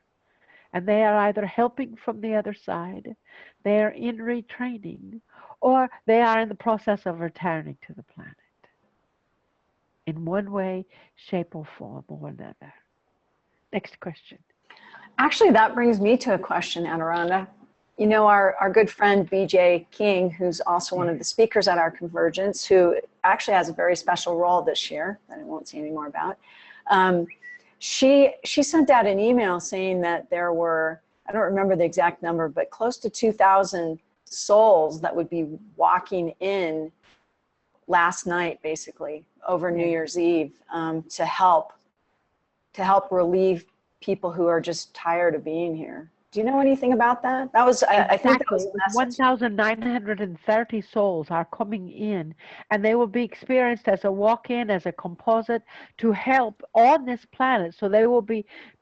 And they are either helping from the other side, they are in retraining, or they are in the process of returning to the planet in one way, shape, or form or another. Next question. Actually, that brings me to a question, Aderonda. You know, our good friend BJ King, who's also one of the speakers at our convergence, who actually has a very special role this year that I won't say any more about. She sent out an email saying that there were, I don't remember the exact number, but close to 2,000 souls that would be walking in last night, basically, over New Year's Eve, to help relieve people who are just tired of being here. Do you know anything about that? That was, exactly. I think that was the message. 1,930 souls are coming in, and they will be experienced as a walk-in, as a composite, to help on this planet. So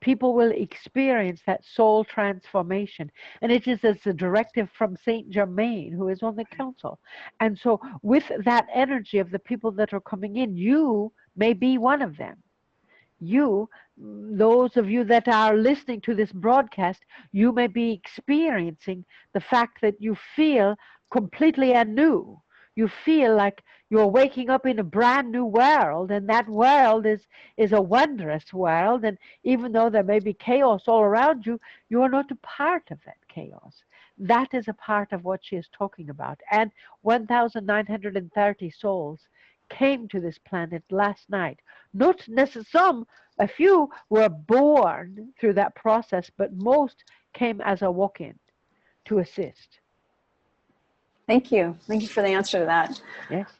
people will experience that soul transformation. And it is as a directive from Saint Germain, who is on the council. And so with that energy of the people that are coming in, you may be one of them. Those of you that are listening to this broadcast, you may be experiencing the fact that you feel completely anew. You feel like you're waking up in a brand new world, and that world is a wondrous world. And even though there may be chaos all around you, you are not a part of that chaos. That is a part of what she is talking about. And 1,930 souls came to this planet last night. Not necessarily, a few were born through that process, but most came as a walk-in to assist. Thank you. Thank you for the answer to that. Yes.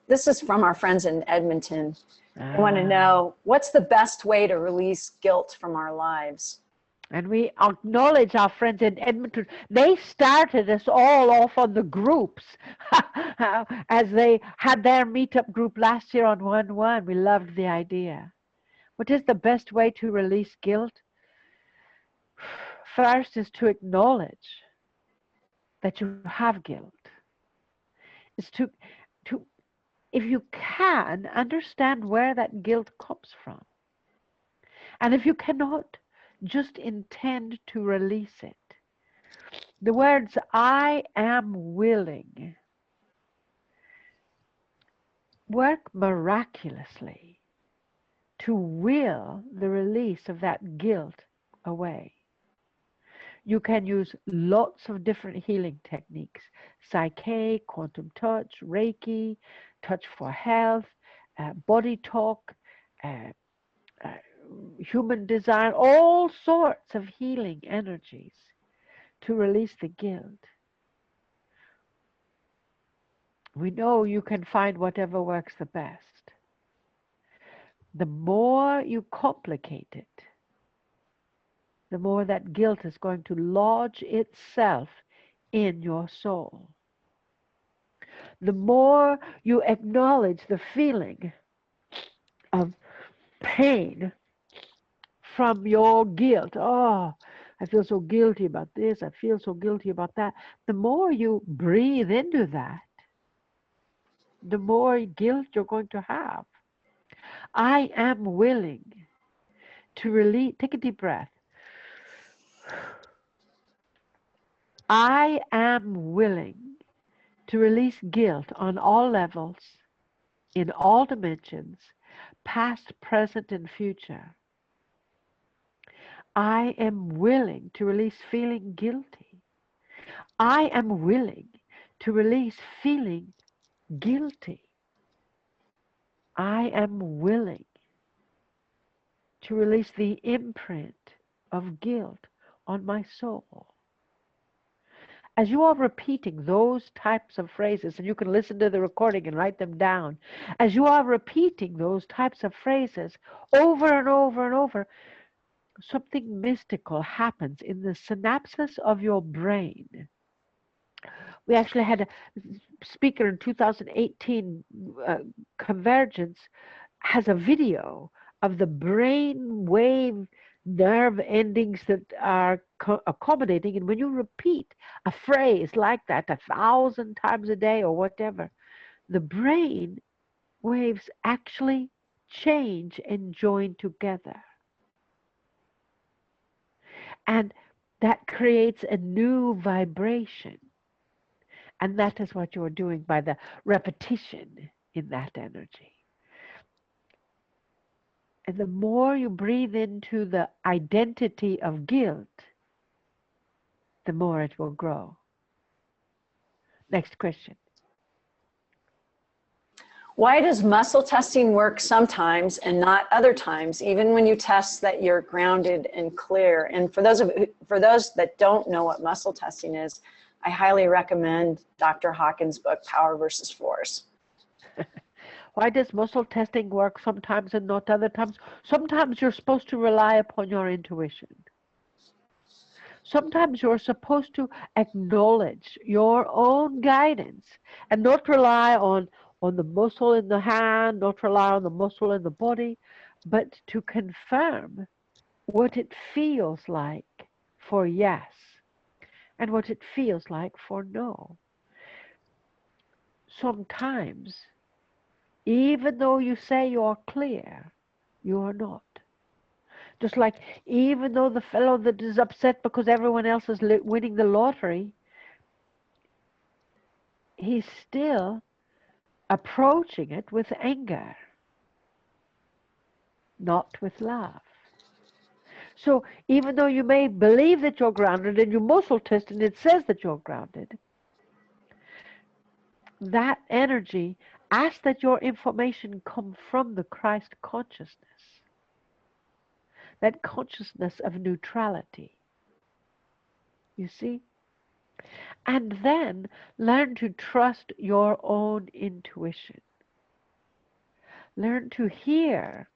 This is from our friends in Edmonton. I want to know, what's the best way to release guilt from our lives? And we acknowledge our friends in Edmonton. They started us all off on the groups as they had their meetup group last year on 1/1. We loved the idea. What is the best way to release guilt? First is to acknowledge that you have guilt. Is to if you can, understand where that guilt comes from. And if you cannot, just intend to release it. The words, I am willing, work miraculously to will the release of that guilt away. You can use lots of different healing techniques: Psyche, quantum touch, Reiki, touch for health, body talk, human design, all sorts of healing energies to release the guilt. We know you can find whatever works the best. The more you complicate it, the more that guilt is going to lodge itself in your soul. The more you acknowledge the feeling of pain from your guilt. Oh, I feel so guilty about this. I feel so guilty about that. The more you breathe into that, the more guilt you're going to have. I am willing to release. Take a deep breath. I am willing to release guilt on all levels, in all dimensions, past, present, and future. I am willing to release feeling guilty. I am willing to release feeling guilty. I am willing to release the imprint of guilt on my soul. As you are repeating those types of phrases, and you can listen to the recording and write them down, as you are repeating those types of phrases over and over and over, something mystical happens in the synapses of your brain. We actually had a speaker in 2018, Convergence, has a video of the brain wave nerve endings that are accommodating. And when you repeat a phrase like that 1,000 times a day or whatever, the brain waves actually change and join together. And that creates a new vibration. And that is what you're doing by the repetition in that energy. And the more you breathe into the identity of guilt, the more it will grow. Next question. Why does muscle testing work sometimes and not other times, even when you test that you're grounded and clear? And for those that don't know what muscle testing is, I highly recommend Dr. Hawkins' book, Power versus Force. Why does muscle testing work sometimes and not other times? Sometimes you're supposed to rely upon your intuition. Sometimes you're supposed to acknowledge your own guidance and not rely on the muscle in the hand, not rely on the muscle in the body, but to confirm what it feels like for yes and what it feels like for no. Sometimes, even though you say you're clear, you are not. Just like even though the fellow that is upset because everyone else is winning the lottery, he's still approaching it with anger, not with love. So even though you may believe that you're grounded and you muscle test and it says that you're grounded, that energy asks that your information come from the Christ consciousness, that consciousness of neutrality. You see? And then learn to trust your own intuition. Learn to hear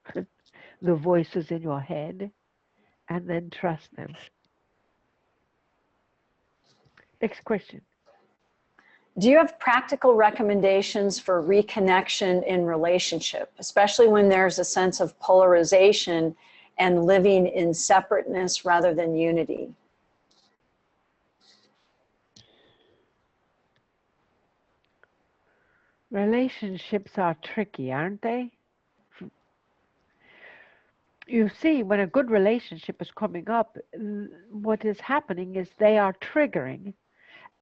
the voices in your head and then trust them. Next question. Do you have practical recommendations for reconnection in relationship, especially when there's a sense of polarization and living in separateness rather than unity? Relationships are tricky, aren't they? You see, when a good relationship is coming up, what is happening is they are triggering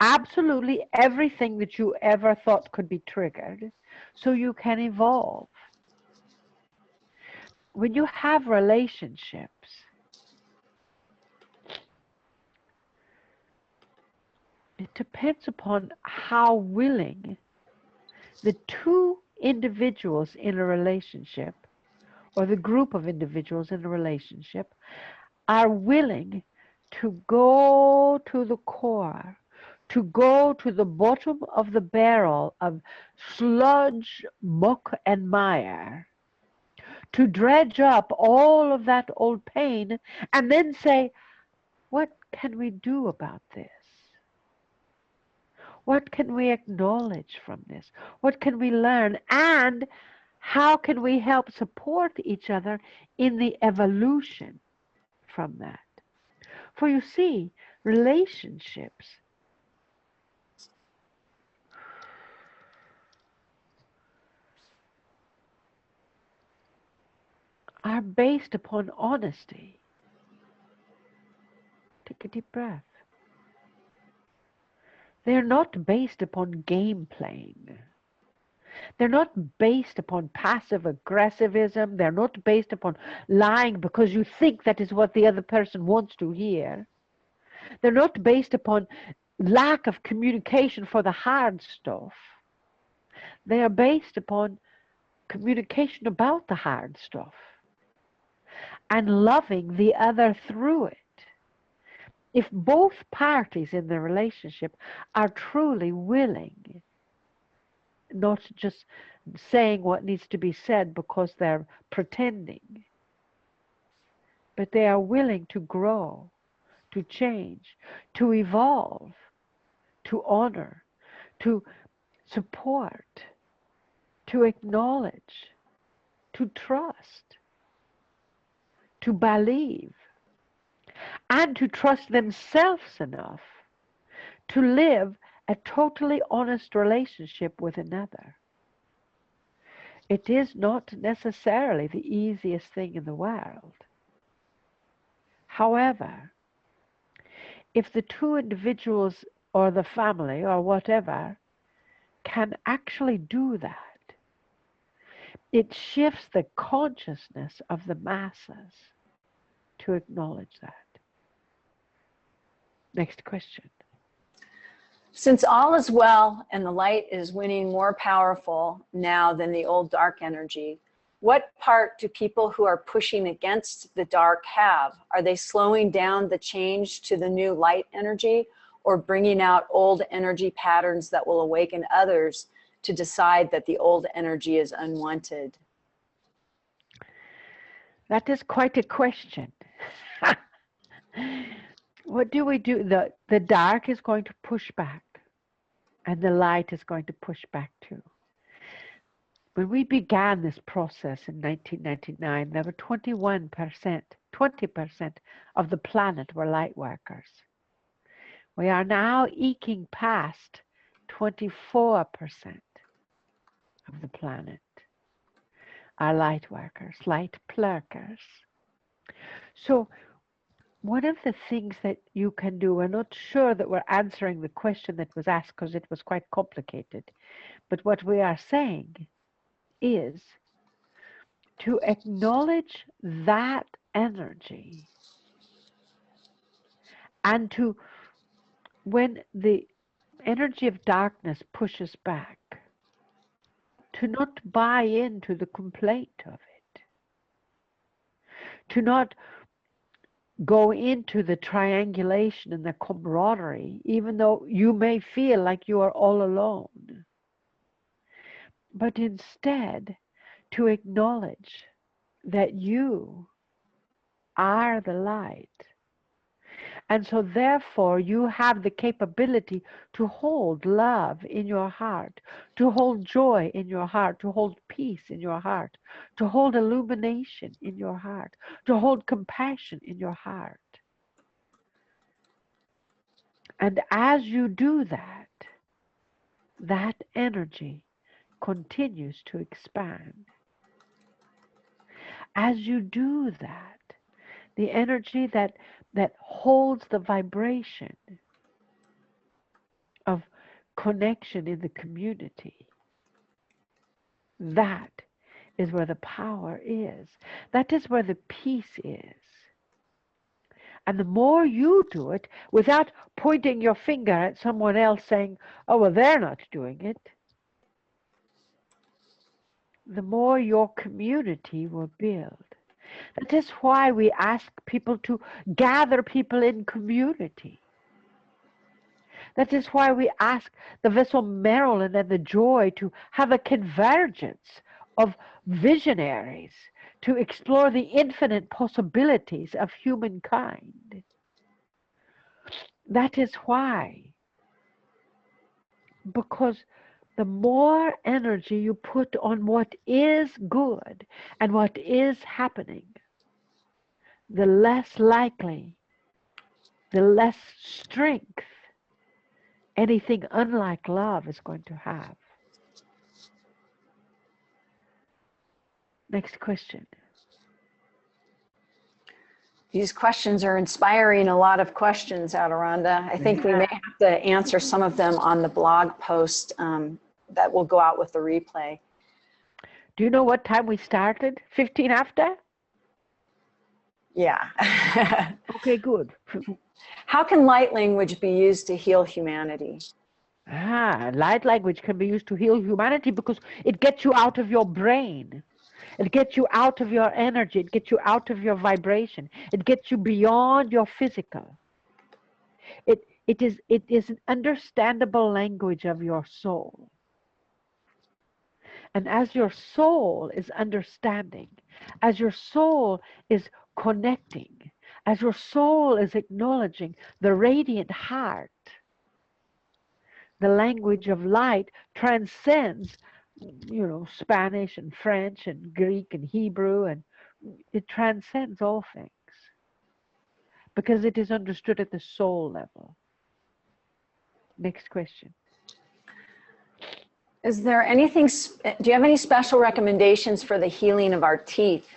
absolutely everything that you ever thought could be triggered so you can evolve. When you have relationships, it depends upon how willing the two individuals in a relationship or the group of individuals in a relationship are willing to go to the core, to go to the bottom of the barrel of sludge, muck, and mire, to dredge up all of that old pain and then say, what can we do about this? What can we acknowledge from this? What can we learn? And how can we help support each other in the evolution from that? For you see, relationships are based upon honesty. Take a deep breath. They're not based upon game playing. They're not based upon passive aggressivism. They're not based upon lying because you think that is what the other person wants to hear. They're not based upon lack of communication for the hard stuff. They are based upon communication about the hard stuff and loving the other through it. If both parties in the relationship are truly willing, not just saying what needs to be said because they're pretending, but they are willing to grow, to change, to evolve, to honor, to support, to acknowledge, to trust, to believe, and to trust themselves enough to live a totally honest relationship with another. It is not necessarily the easiest thing in the world. However, if the two individuals or the family or whatever can actually do that, it shifts the consciousness of the masses to acknowledge that. Next question. Since all is well and the light is winning more powerful now than the old dark energy, what part do people who are pushing against the dark have? Are they slowing down the change to the new light energy, or bringing out old energy patterns that will awaken others to decide that the old energy is unwanted? That is quite a question. What do we do? The dark is going to push back, and the light is going to push back too. When we began this process in 1999, there were 20% of the planet were light workers. We are now eking past 24% of the planet are light workers, light plurkers. So one of the things that you can do, we're not sure that we're answering the question that was asked because it was quite complicated, but what we are saying is to acknowledge that energy and to, when the energy of darkness pushes back, to not buy into the complaint of it, to not go into the triangulation and the camaraderie, even though you may feel like you are all alone, but instead to acknowledge that you are the light. And so therefore you have the capability to hold love in your heart, to hold joy in your heart, to hold peace in your heart, to hold illumination in your heart, to hold compassion in your heart. And as you do that, that energy continues to expand. As you do that, the energy that holds the vibration of connection in the community, that is where the power is. That is where the peace is. And the more you do it, without pointing your finger at someone else saying, oh, well, they're not doing it, the more your community will build. That is why we ask people to gather people in community. That is why we ask the Vessel Marilyn and the Joy to have a convergence of visionaries to explore the infinite possibilities of humankind. That is why. Because the more energy you put on what is good and what is happening, the less likely, the less strength anything unlike love is going to have. Next question. These questions are inspiring a lot of questions, Aderonda. I think we may have to answer some of them on the blog post that will go out with the replay. Do you know what time we started? 15 after? Yeah. Okay, good. How can light language be used to heal humanity? Light language can be used to heal humanity because it gets you out of your brain. It gets you out of your energy. It gets you out of your vibration. It gets you beyond your physical. It is an understandable language of your soul. And as your soul is understanding, as your soul is connecting, as your soul is acknowledging the radiant heart, the language of light transcends, Spanish and French and Greek and Hebrew, and it transcends all things because it is understood at the soul level. Next question. Is there anything, do you have any special recommendations for the healing of our teeth?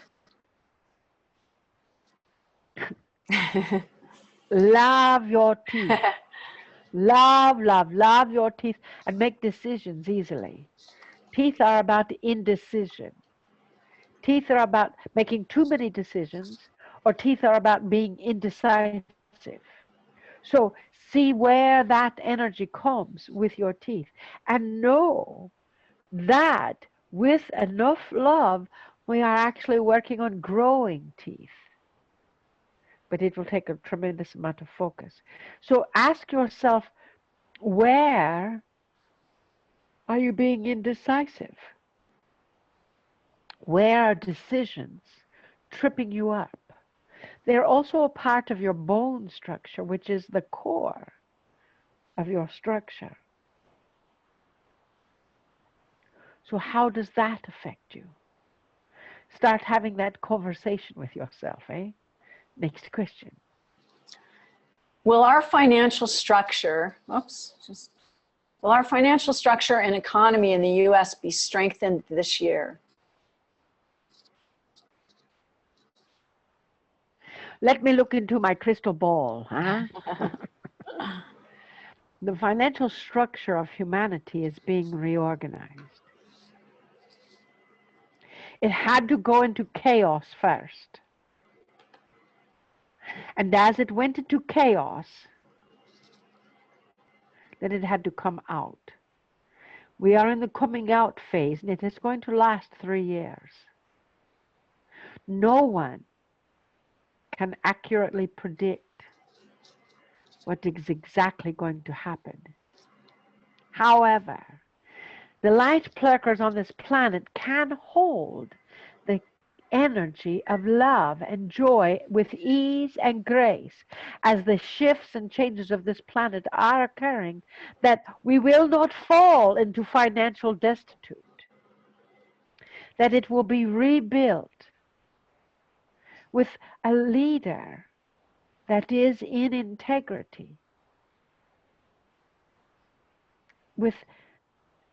Love your teeth. Love, love, love your teeth and make decisions easily. Teeth are about indecision. Teeth are about making too many decisions, or teeth are about being indecisive. So see where that energy comes with your teeth and know that with enough love, we are actually working on growing teeth. But it will take a tremendous amount of focus. So ask yourself, where are you being indecisive? Where are decisions tripping you up? They're also a part of your bone structure, which is the core of your structure. So how does that affect you? Start having that conversation with yourself, eh? Next question. Will our financial structure, will our financial structure and economy in the U.S. be strengthened this year? Let me look into my crystal ball, huh? The financial structure of humanity is being reorganized. It had to go into chaos first. And as it went into chaos, then it had to come out. We are in the coming out phase, and it is going to last 3 years. No one can accurately predict what is exactly going to happen. However, the light workers on this planet can hold the energy of love and joy with ease and grace as the shifts and changes of this planet are occurring, that we will not fall into financial destitute, that it will be rebuilt with a leader that is in integrity, with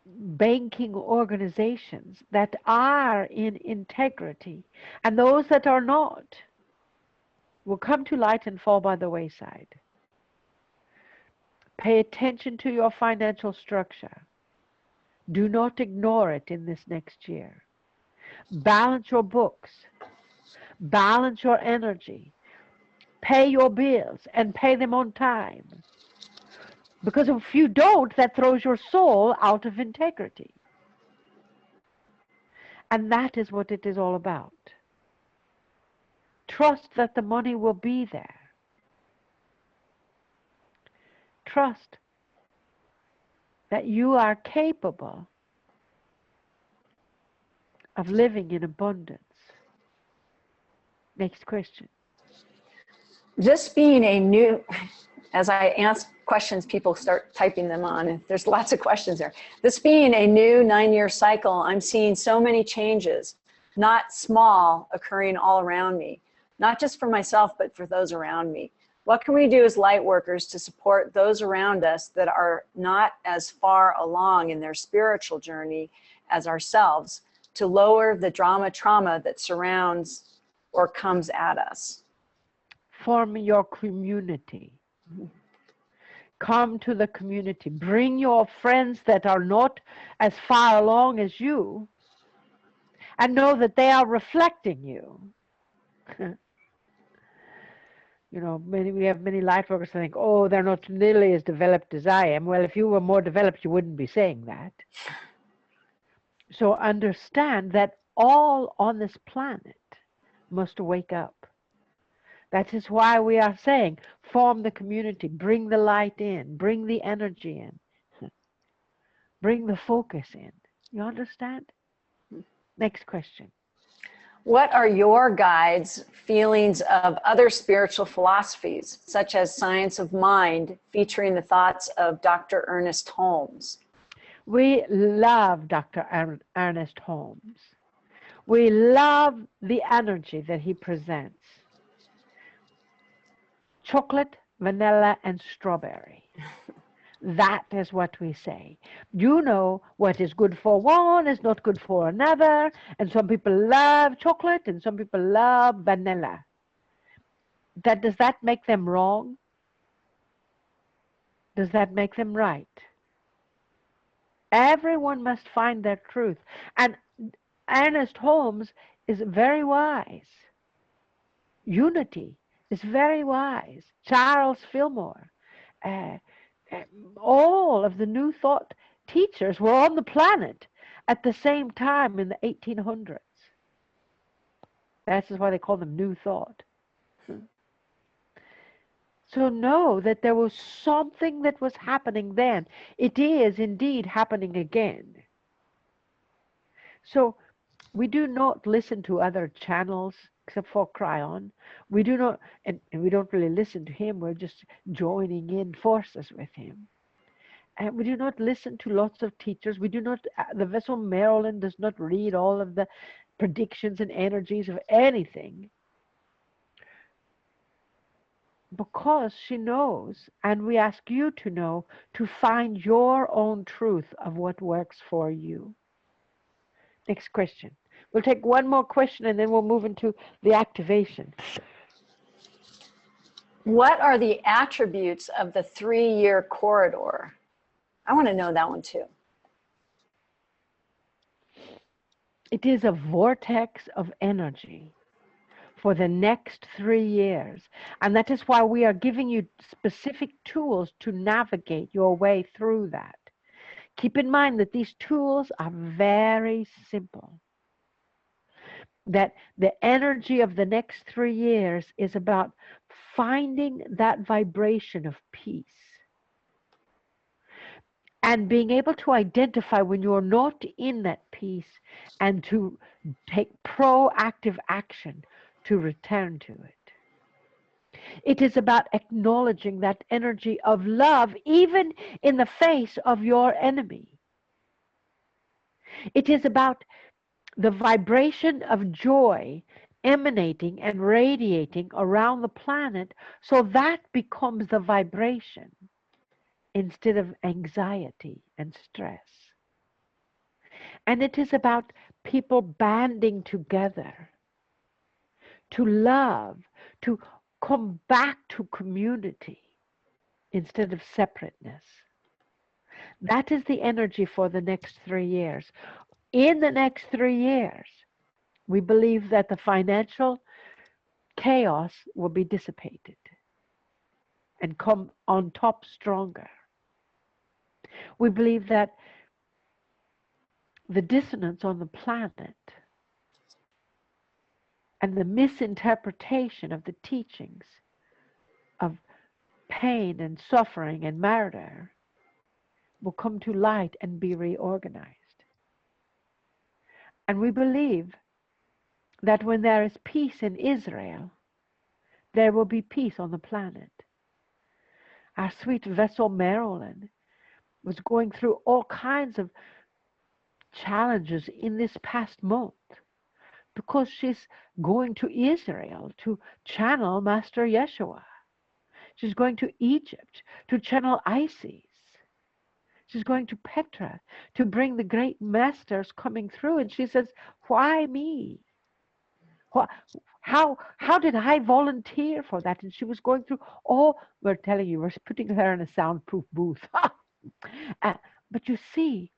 banking organizations that are in integrity, and those that are not will come to light and fall by the wayside. Pay attention to your financial structure. Do not ignore it in this next year. Balance your books. Balance your energy. Pay your bills and pay them on time. Because if you don't, that throws your soul out of integrity. And that is what it is all about. Trust that the money will be there. Trust that you are capable of living in abundance. Next question. This being a new, as I ask questions, people start typing them on, and there's lots of questions there. This being a new 9-year cycle, I'm seeing so many changes, not small, occurring all around me, not just for myself, but for those around me. What can we do as light workers to support those around us that are not as far along in their spiritual journey as ourselves, to lower the trauma that surrounds or comes at us? Form your community. Come to the community. Bring your friends that are not as far along as you, and know that they are reflecting you. You know, we have many light workers who think, oh, they're not nearly as developed as I am. Well, if you were more developed, you wouldn't be saying that. So understand that all on this planet must wake up. That is why we are saying, form the community, bring the light in, bring the energy in, bring the focus in. You understand? Next question. What are your guides' feelings of other spiritual philosophies, such as science of mind, featuring the thoughts of Dr. Ernest Holmes? We love Dr. Ernest Holmes. We love the energy that he presents. Chocolate, vanilla, and strawberry. That is what we say. You know, what is good for one is not good for another. And some people love chocolate and some people love vanilla. Does that make them wrong? Does that make them right? Everyone must find their truth. And Ernest Holmes is very wise. Unity is very wise. Charles Fillmore. All of the New Thought teachers were on the planet at the same time in the 1800s. That's why they call them New Thought. So know that there was something that was happening then. It is indeed happening again. So we do not listen to other channels except for Cryon. We do not, and we don't really listen to him. We're just joining in forces with him. And we do not listen to lots of teachers. We do not, the vessel Marilyn does not read all of the predictions and energies of anything, because she knows, and we ask you to know, to find your own truth of what works for you. Next question. We'll take one more question and then we'll move into the activation. What are the attributes of the 3-year corridor? I want to know that one too. It is a vortex of energy for the next 3 years. And that is why we are giving you specific tools to navigate your way through that. Keep in mind that these tools are very simple. That the energy of the next 3 years is about finding that vibration of peace and being able to identify when you're not in that peace and to take proactive action to return to it. It is about acknowledging that energy of love even in the face of your enemy. It is about the vibration of joy emanating and radiating around the planet, so that becomes the vibration instead of anxiety and stress. And it is about people banding together to love, to come back to community instead of separateness. That is the energy for the next 3 years. In the next 3 years, we believe that the financial chaos will be dissipated and come on top stronger. We believe that the dissonance on the planet and the misinterpretation of the teachings of pain and suffering and murder will come to light and be reorganized. And we believe that when there is peace in Israel, there will be peace on the planet. Our sweet vessel Marilyn was going through all kinds of challenges in this past month because she's going to Israel to channel Master Yeshua. She's going to Egypt to channel Isis. She's going to Petra to bring the great masters coming through. And she says, why me? What, how did I volunteer for that? And she was going through, oh, we're telling you, we're putting her in a soundproof booth. But you see,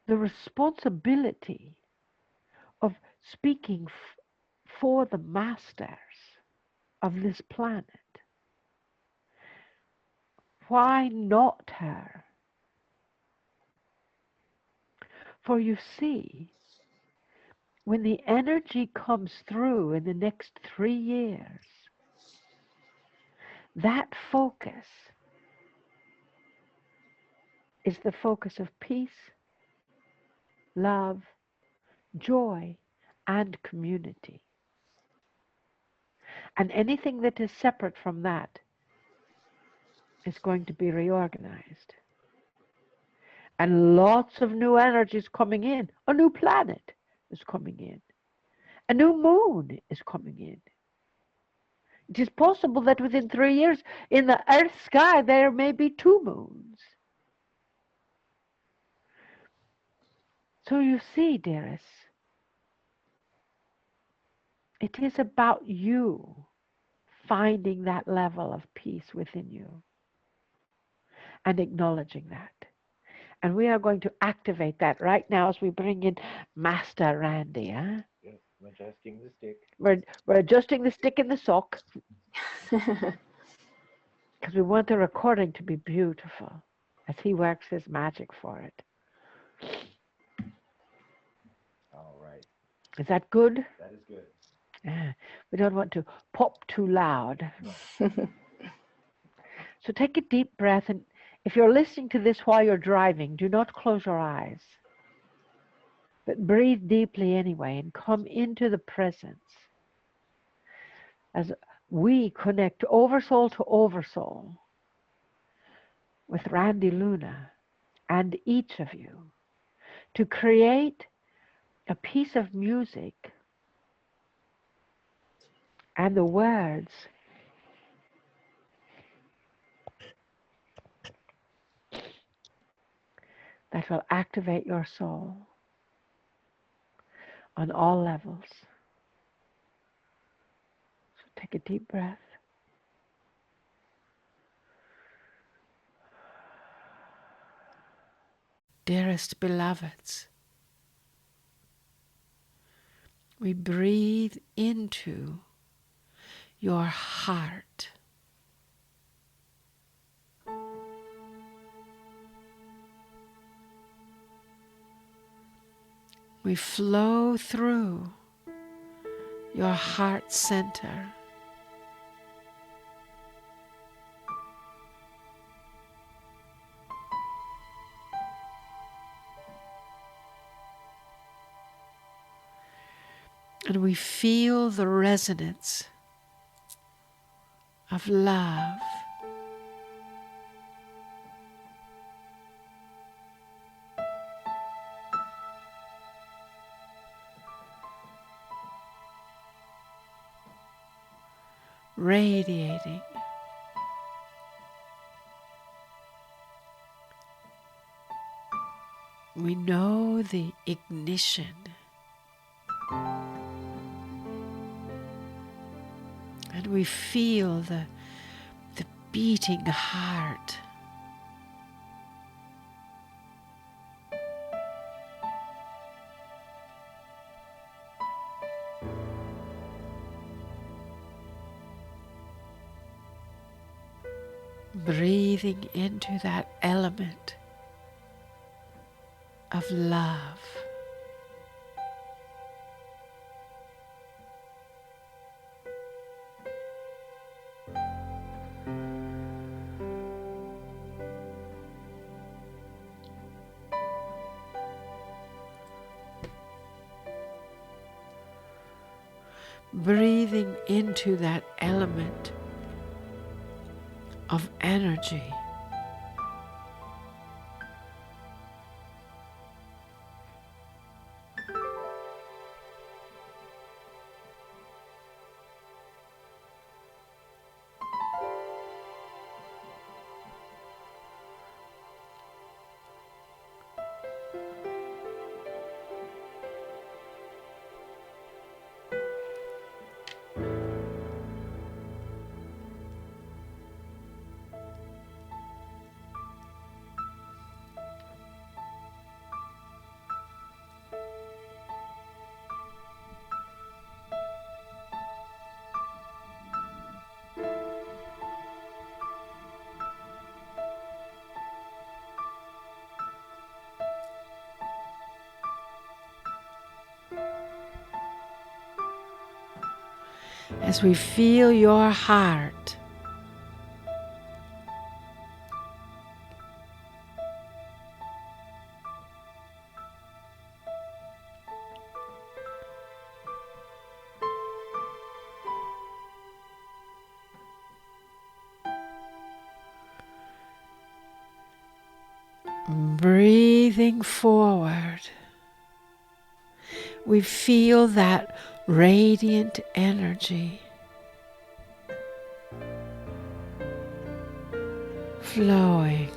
the responsibility of speaking for the masters of this planet. Why not her? For you see, when the energy comes through in the next 3 years, that focus is the focus of peace, love, joy, and community. And anything that is separate from that is going to be reorganized. And lots of new energies coming in. A new planet is coming in. A new moon is coming in. It is possible that within 3 years in the Earth sky there may be 2 moons. So you see, dearest, it is about you finding that level of peace within you and acknowledging that. And we are going to activate that right now as we bring in Master Randy. Huh? Yes, I'm adjusting the stick. We're adjusting the stick in the sock because we want the recording to be beautiful as he works his magic for it. All right. Is that good? That is good. We don't want to pop too loud. So take a deep breath, and if you're listening to this while you're driving, do not close your eyes. But breathe deeply anyway and come into the presence as we connect oversoul to oversoul with Randy Luna and each of you to create a piece of music and the words that will activate your soul on all levels. So take a deep breath. Dearest beloveds, we breathe into your heart. We flow through your heart center. And we feel the resonance of love. Radiating. We know the ignition. And we feel the beating heart. Breathing into that element of love. Breathing into that element of energy. as we feel your heart breathing forward. We feel that radiant energy flowing.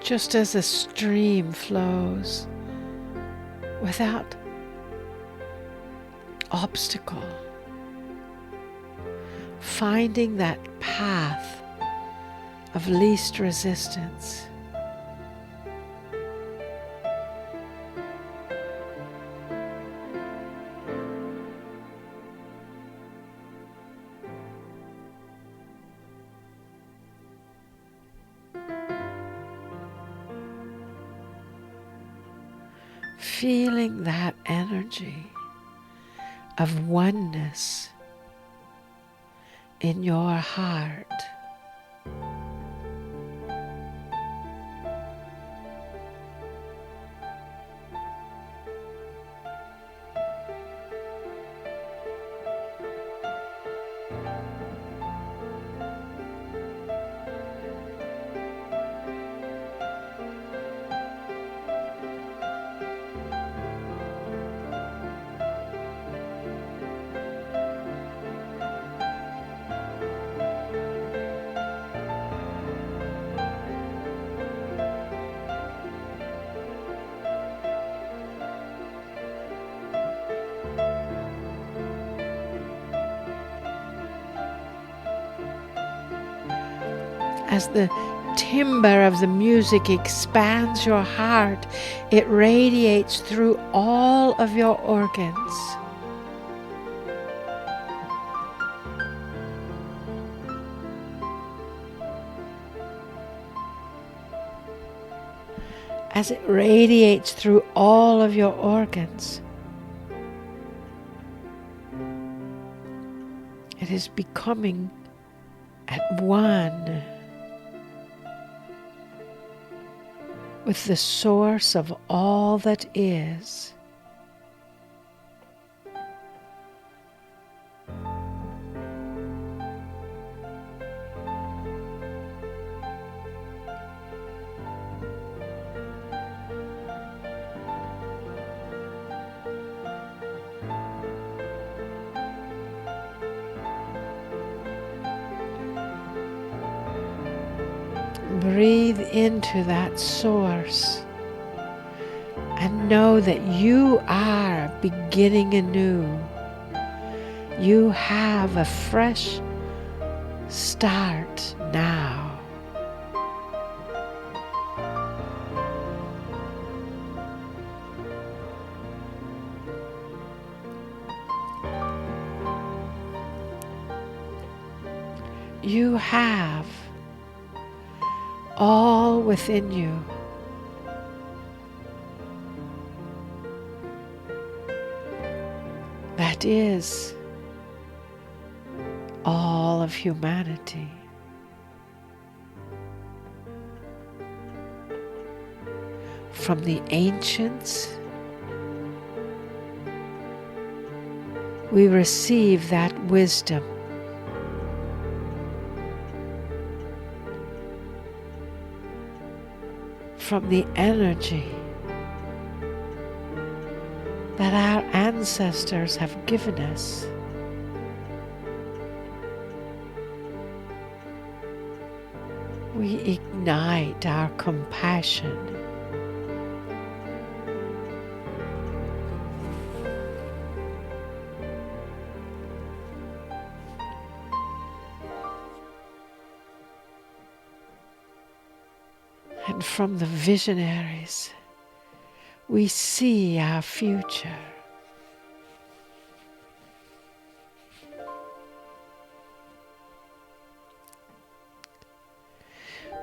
Just as a stream flows without obstacle, finding that path of least resistance. Feeling that energy of oneness in your heart. As the timbre of the music expands your heart, it radiates through all of your organs. As it radiates through all of your organs, it is becoming at one with the source of all that is. Breathe into that source and know that you are beginning anew. You have a fresh start now. You have all within you that is all of humanity. From the ancients, we receive that wisdom. From the energy that our ancestors have given us. We ignite our compassion. And from the visionaries, we see our future.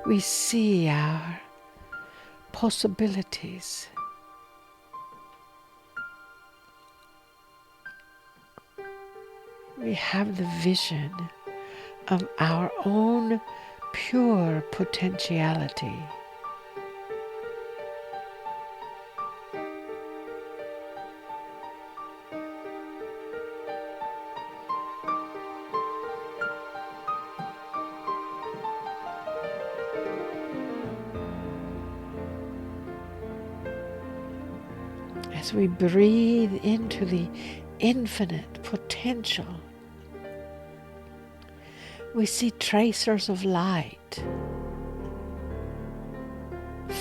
We see our possibilities. We have the vision of our own pure potentiality. As we breathe into the infinite potential, we see tracers of light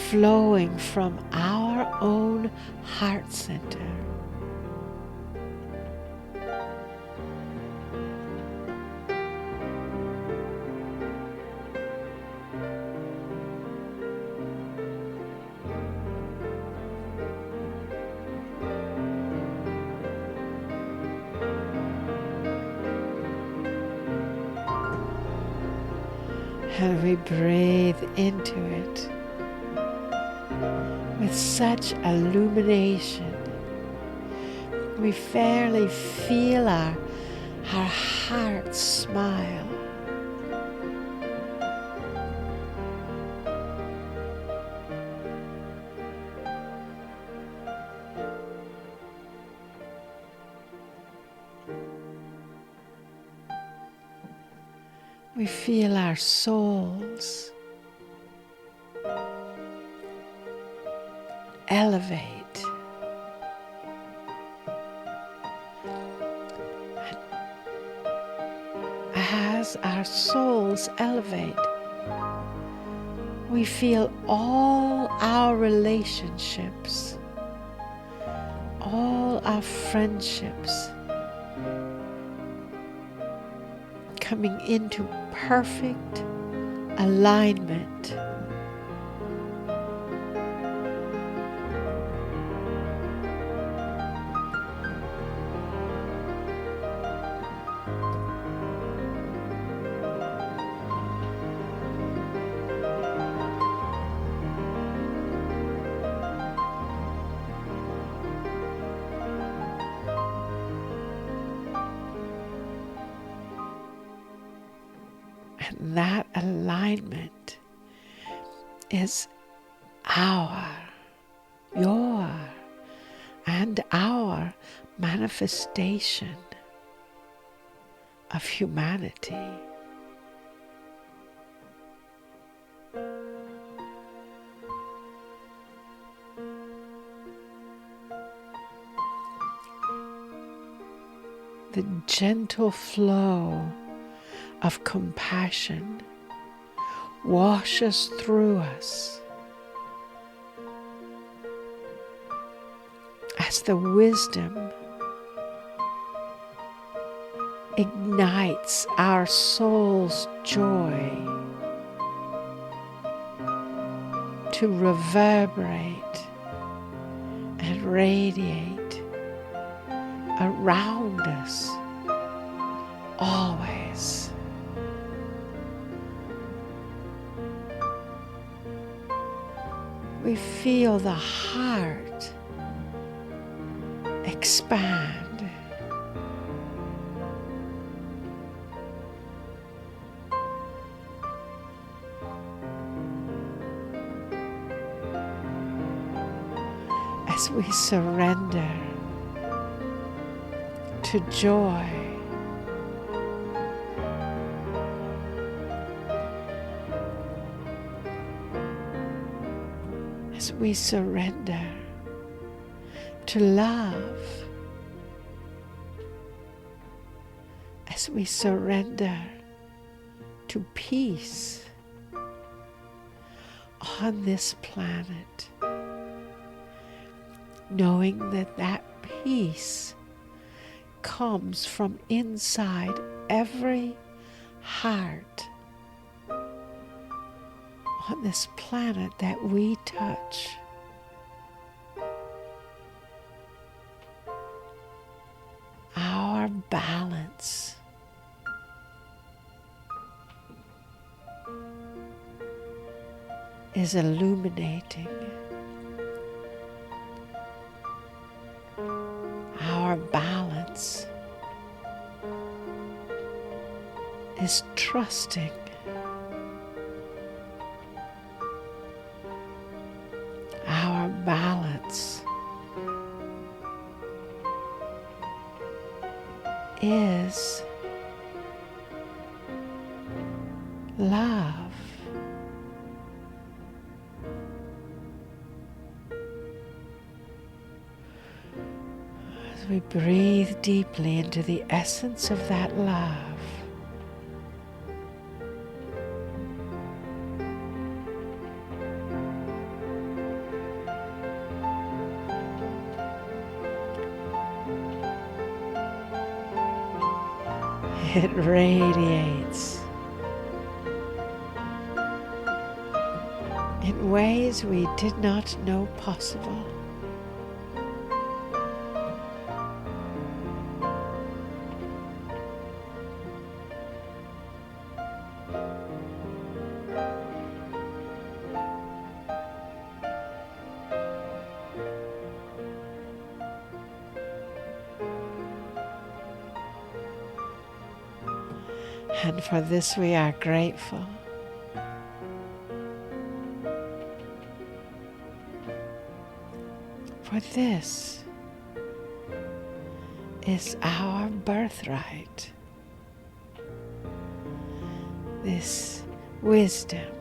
flowing from our own heart center. And we breathe into it with such illumination. We fairly feel our heart smile. We feel our souls elevate. As our souls elevate, we feel all our relationships, all our friendships coming into perfect alignment. And that alignment is your, and our manifestation of humanity. The gentle flow of compassion washes through us as the wisdom ignites our soul's joy to reverberate and radiate around us always. We feel the heart expand. As we surrender to joy, as we surrender to love, as we surrender to peace on this planet, knowing that that peace comes from inside every heart on this planet that we touch. Our balance is illuminating. Our balance is trusting. Our balance is love. As we breathe deeply into the essence of that love, it radiates in ways we did not know possible. And for this we are grateful. For this is our birthright. This wisdom,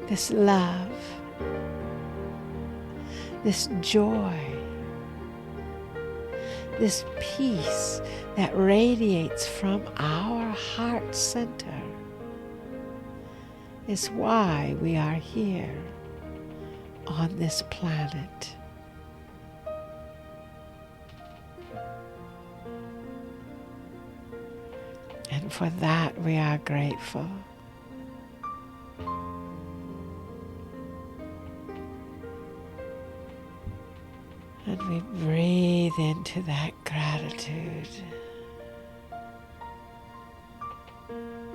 this love, this joy, this peace that radiates from our heart center is why we are here on this planet. And for that we are grateful. And we breathe into that gratitude.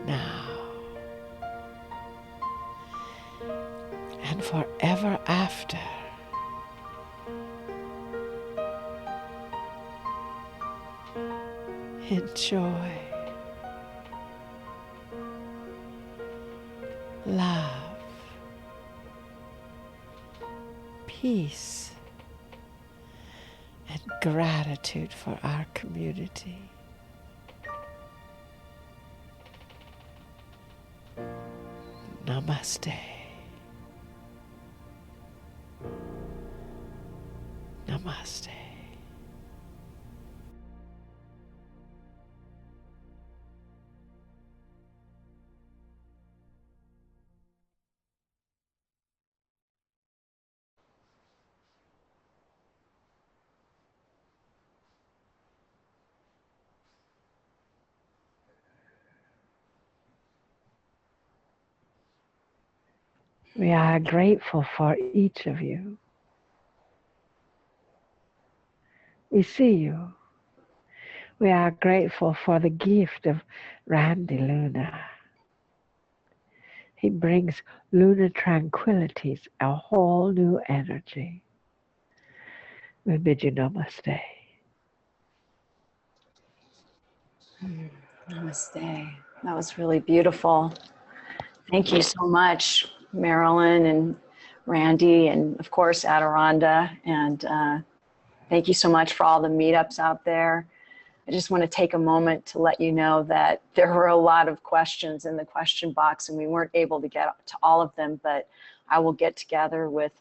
Now and forever after. Enjoy love, peace, and gratitude for our community. Namaste. Namaste. We are grateful for each of you. We see you. We are grateful for the gift of Randy Luna. He brings lunar tranquilities, a whole new energy. We bid you namaste. Namaste. That was really beautiful. Thank you so much, Marilyn and Randy, and of course, Aderonda. And thank you so much for all the meetups out there. I just want to take a moment to let you know that there were a lot of questions in the question box and we weren't able to get to all of them, but I will get together with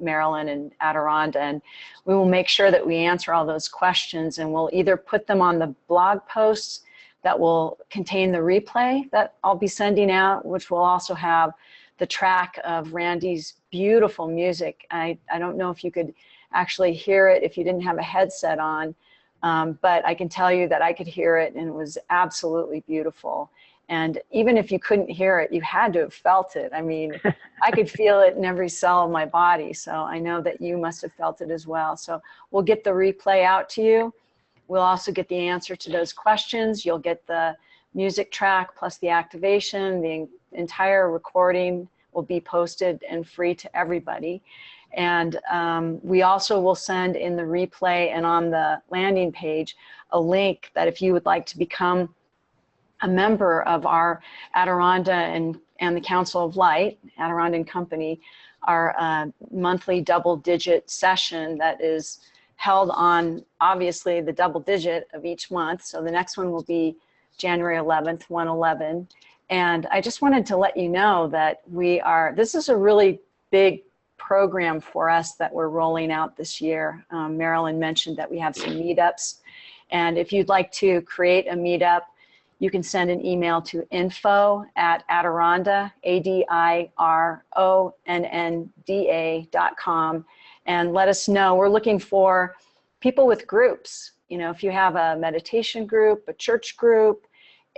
Marilyn and Aderonda and we will make sure that we answer all those questions, and we'll either put them on the blog posts that will contain the replay that I'll be sending out, which will also have the track of Randy's beautiful music. I don't know if you could actually hear it if you didn't have a headset on, but I can tell you that I could hear it and it was absolutely beautiful. And even if you couldn't hear it, you had to have felt it. I mean, I could feel it in every cell of my body. So I know that you must have felt it as well. So we'll get the replay out to you. We'll also get the answer to those questions. You'll get the music track plus the activation, the entire recording will be posted and free to everybody. And we also will send in the replay and on the landing page a link that if you would like to become a member of our Aderonda and the Council of Light, Aderonda and Company, our monthly double-digit session that is held on, obviously, the double digit of each month. So the next one will be January 11th, 1/11. And I just wanted to let you know that this is a really big program for us that we're rolling out this year. Marilyn mentioned that we have some meetups. And if you'd like to create a meetup, you can send an email to info@Aderonda, ADIRONNDA.com, and let us know. We're looking for people with groups. You know, if you have a meditation group, a church group,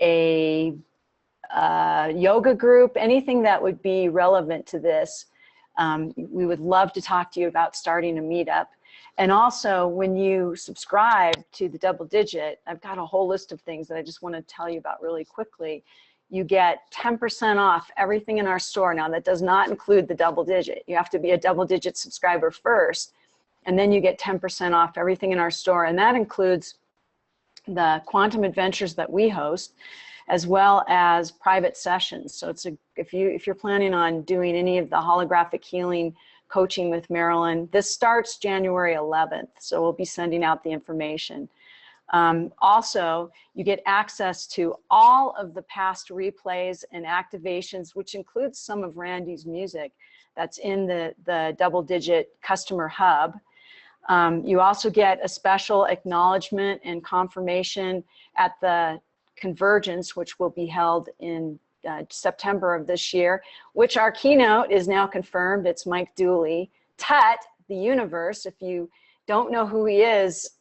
a yoga group, anything that would be relevant to this, we would love to talk to you about starting a meetup. And also, when you subscribe to the Double Digit, I've got a whole list of things that I just want to tell you about really quickly. You get 10% off everything in our store. Now, that does not include the Double Digit. You have to be a Double Digit subscriber first, and then you get 10% off everything in our store. And that includes the quantum adventures that we host, as well as private sessions. So if you're planning on doing any of the holographic healing coaching with Marilyn, this starts January 11th, so we'll be sending out the information. Also, you get access to all of the past replays and activations, which includes some of Randy's music that's in the Double Digit Customer Hub. You also get a special acknowledgement and confirmation at the Convergence, which will be held in September of this year, which our keynote is now confirmed. It's Mike Dooley, Tut, the universe. If you don't know who he is,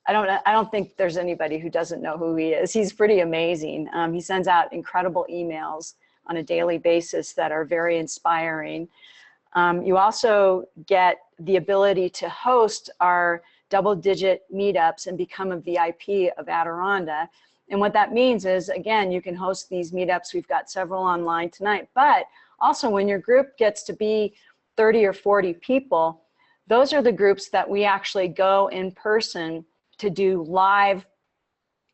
I don't think there's anybody who doesn't know who he is. He's pretty amazing. He sends out incredible emails on a daily basis that are very inspiring. You also get the ability to host our Double Digit meetups and become a VIP of Aderonda. And what that means is, again, you can host these meetups. We've got several online tonight. But also, when your group gets to be 30 or 40 people, those are the groups that we actually go in person to do live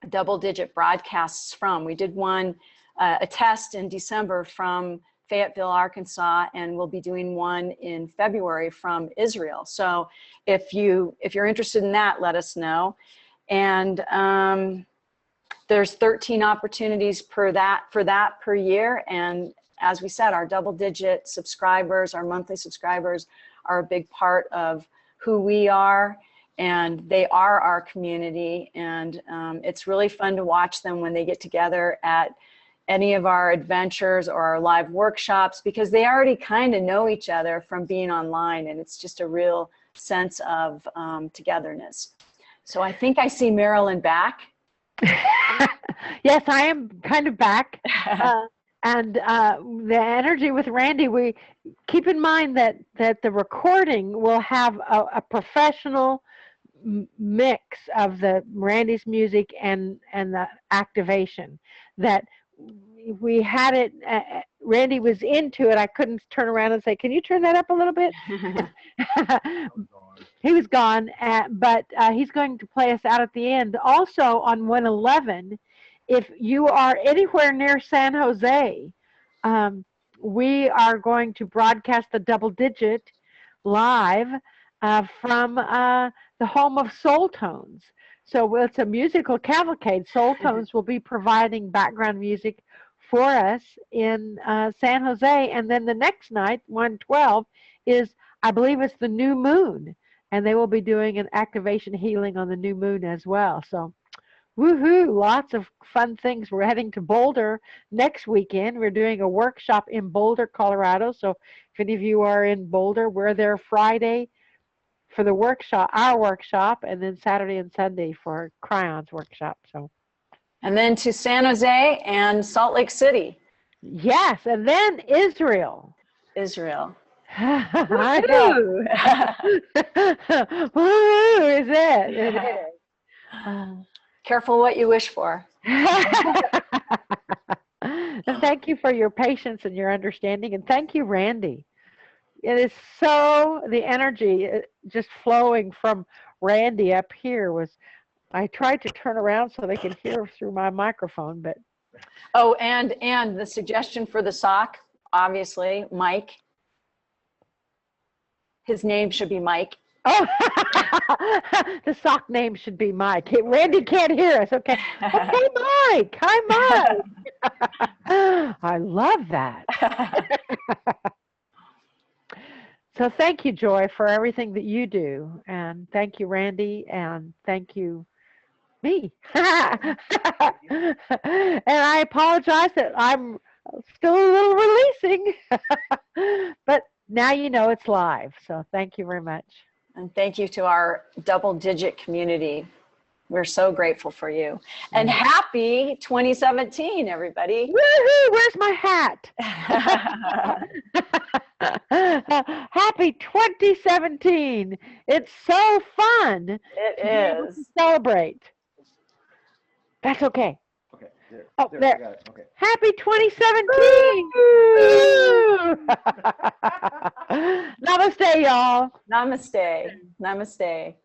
Double Digit broadcasts from. We did one, a test in December from Fayetteville, Arkansas, and we'll be doing one in February from Israel. So if you're interested in that, let us know. And there's 13 opportunities for that per year. And as we said, our Double Digit subscribers, our monthly subscribers, are a big part of who we are, and they are our community. And it's really fun to watch them when they get together at any of our adventures or our live workshops, because they already kind of know each other from being online, and it's just a real sense of togetherness. So I think I see Marilyn back. Yes, I am kind of back. And the energy with Randy, we keep in mind that the recording will have a professional mix of the Randy's music and the activation. That we had it, Randy was into it. I couldn't turn around and say, can you turn that up a little bit? He was gone, but he's going to play us out at the end. Also on 1/11, if you are anywhere near San Jose, we are going to broadcast the Double Digit live from the home of Soul Tones. So it's a musical cavalcade. Soul Tones will be providing background music for us in San Jose. And then the next night, 1/12, is, I believe it's the new moon. And they will be doing an activation healing on the new moon as well. So woohoo, lots of fun things. We're heading to Boulder next weekend. We're doing a workshop in Boulder, Colorado. So if any of you are in Boulder, we're there Friday for the workshop, our workshop, and then Saturday and Sunday for Cryon's workshop. So, and then to San Jose and Salt Lake City. Yes, and then Israel. I know. Woo, is it? It is. Careful what you wish for. And thank you for your patience and your understanding. And thank you, Randy. It is so, the energy just flowing from Randy up here was, I tried to turn around so they could hear through my microphone, but. Oh, and the suggestion for the sock, obviously, Mike. His name should be Mike. Oh, the sock name should be Mike. Hey, Randy can't hear us. Okay. Okay, Mike. Hi, Mike. I love that. So thank you, Joy, for everything that you do. And thank you, Randy. And thank you, me. And I apologize that I'm still a little releasing. But now you know it's live. So thank you very much. And thank you to our double-digit community. We're so grateful for you. And happy 2017, everybody. Woohoo! Where's my hat? Happy 2017. It's so fun. It is. To celebrate. That's okay. Okay, there. Oh, there. there. Got it. Okay. Happy 2017. Namaste, y'all. Namaste. Namaste.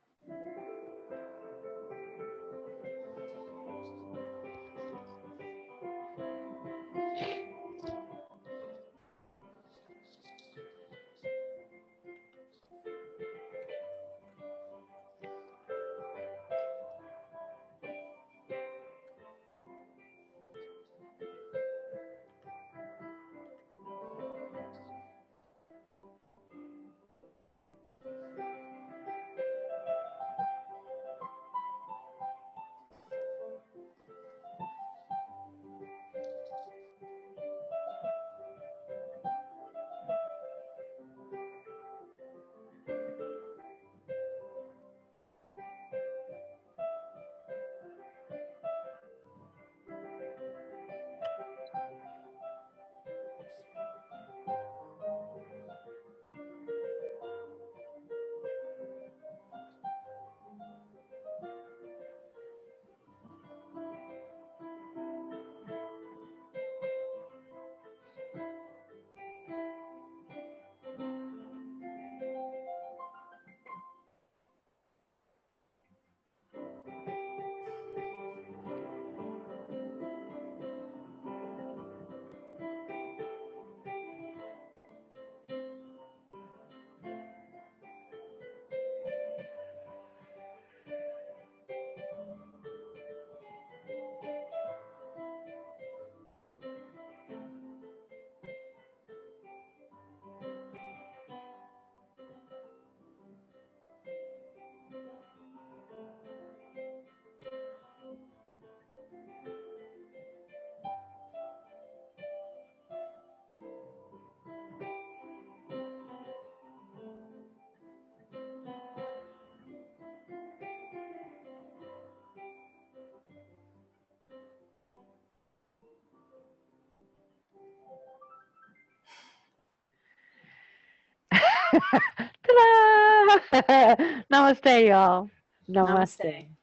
Ta-da! Namaste, y'all. Namaste. Namaste.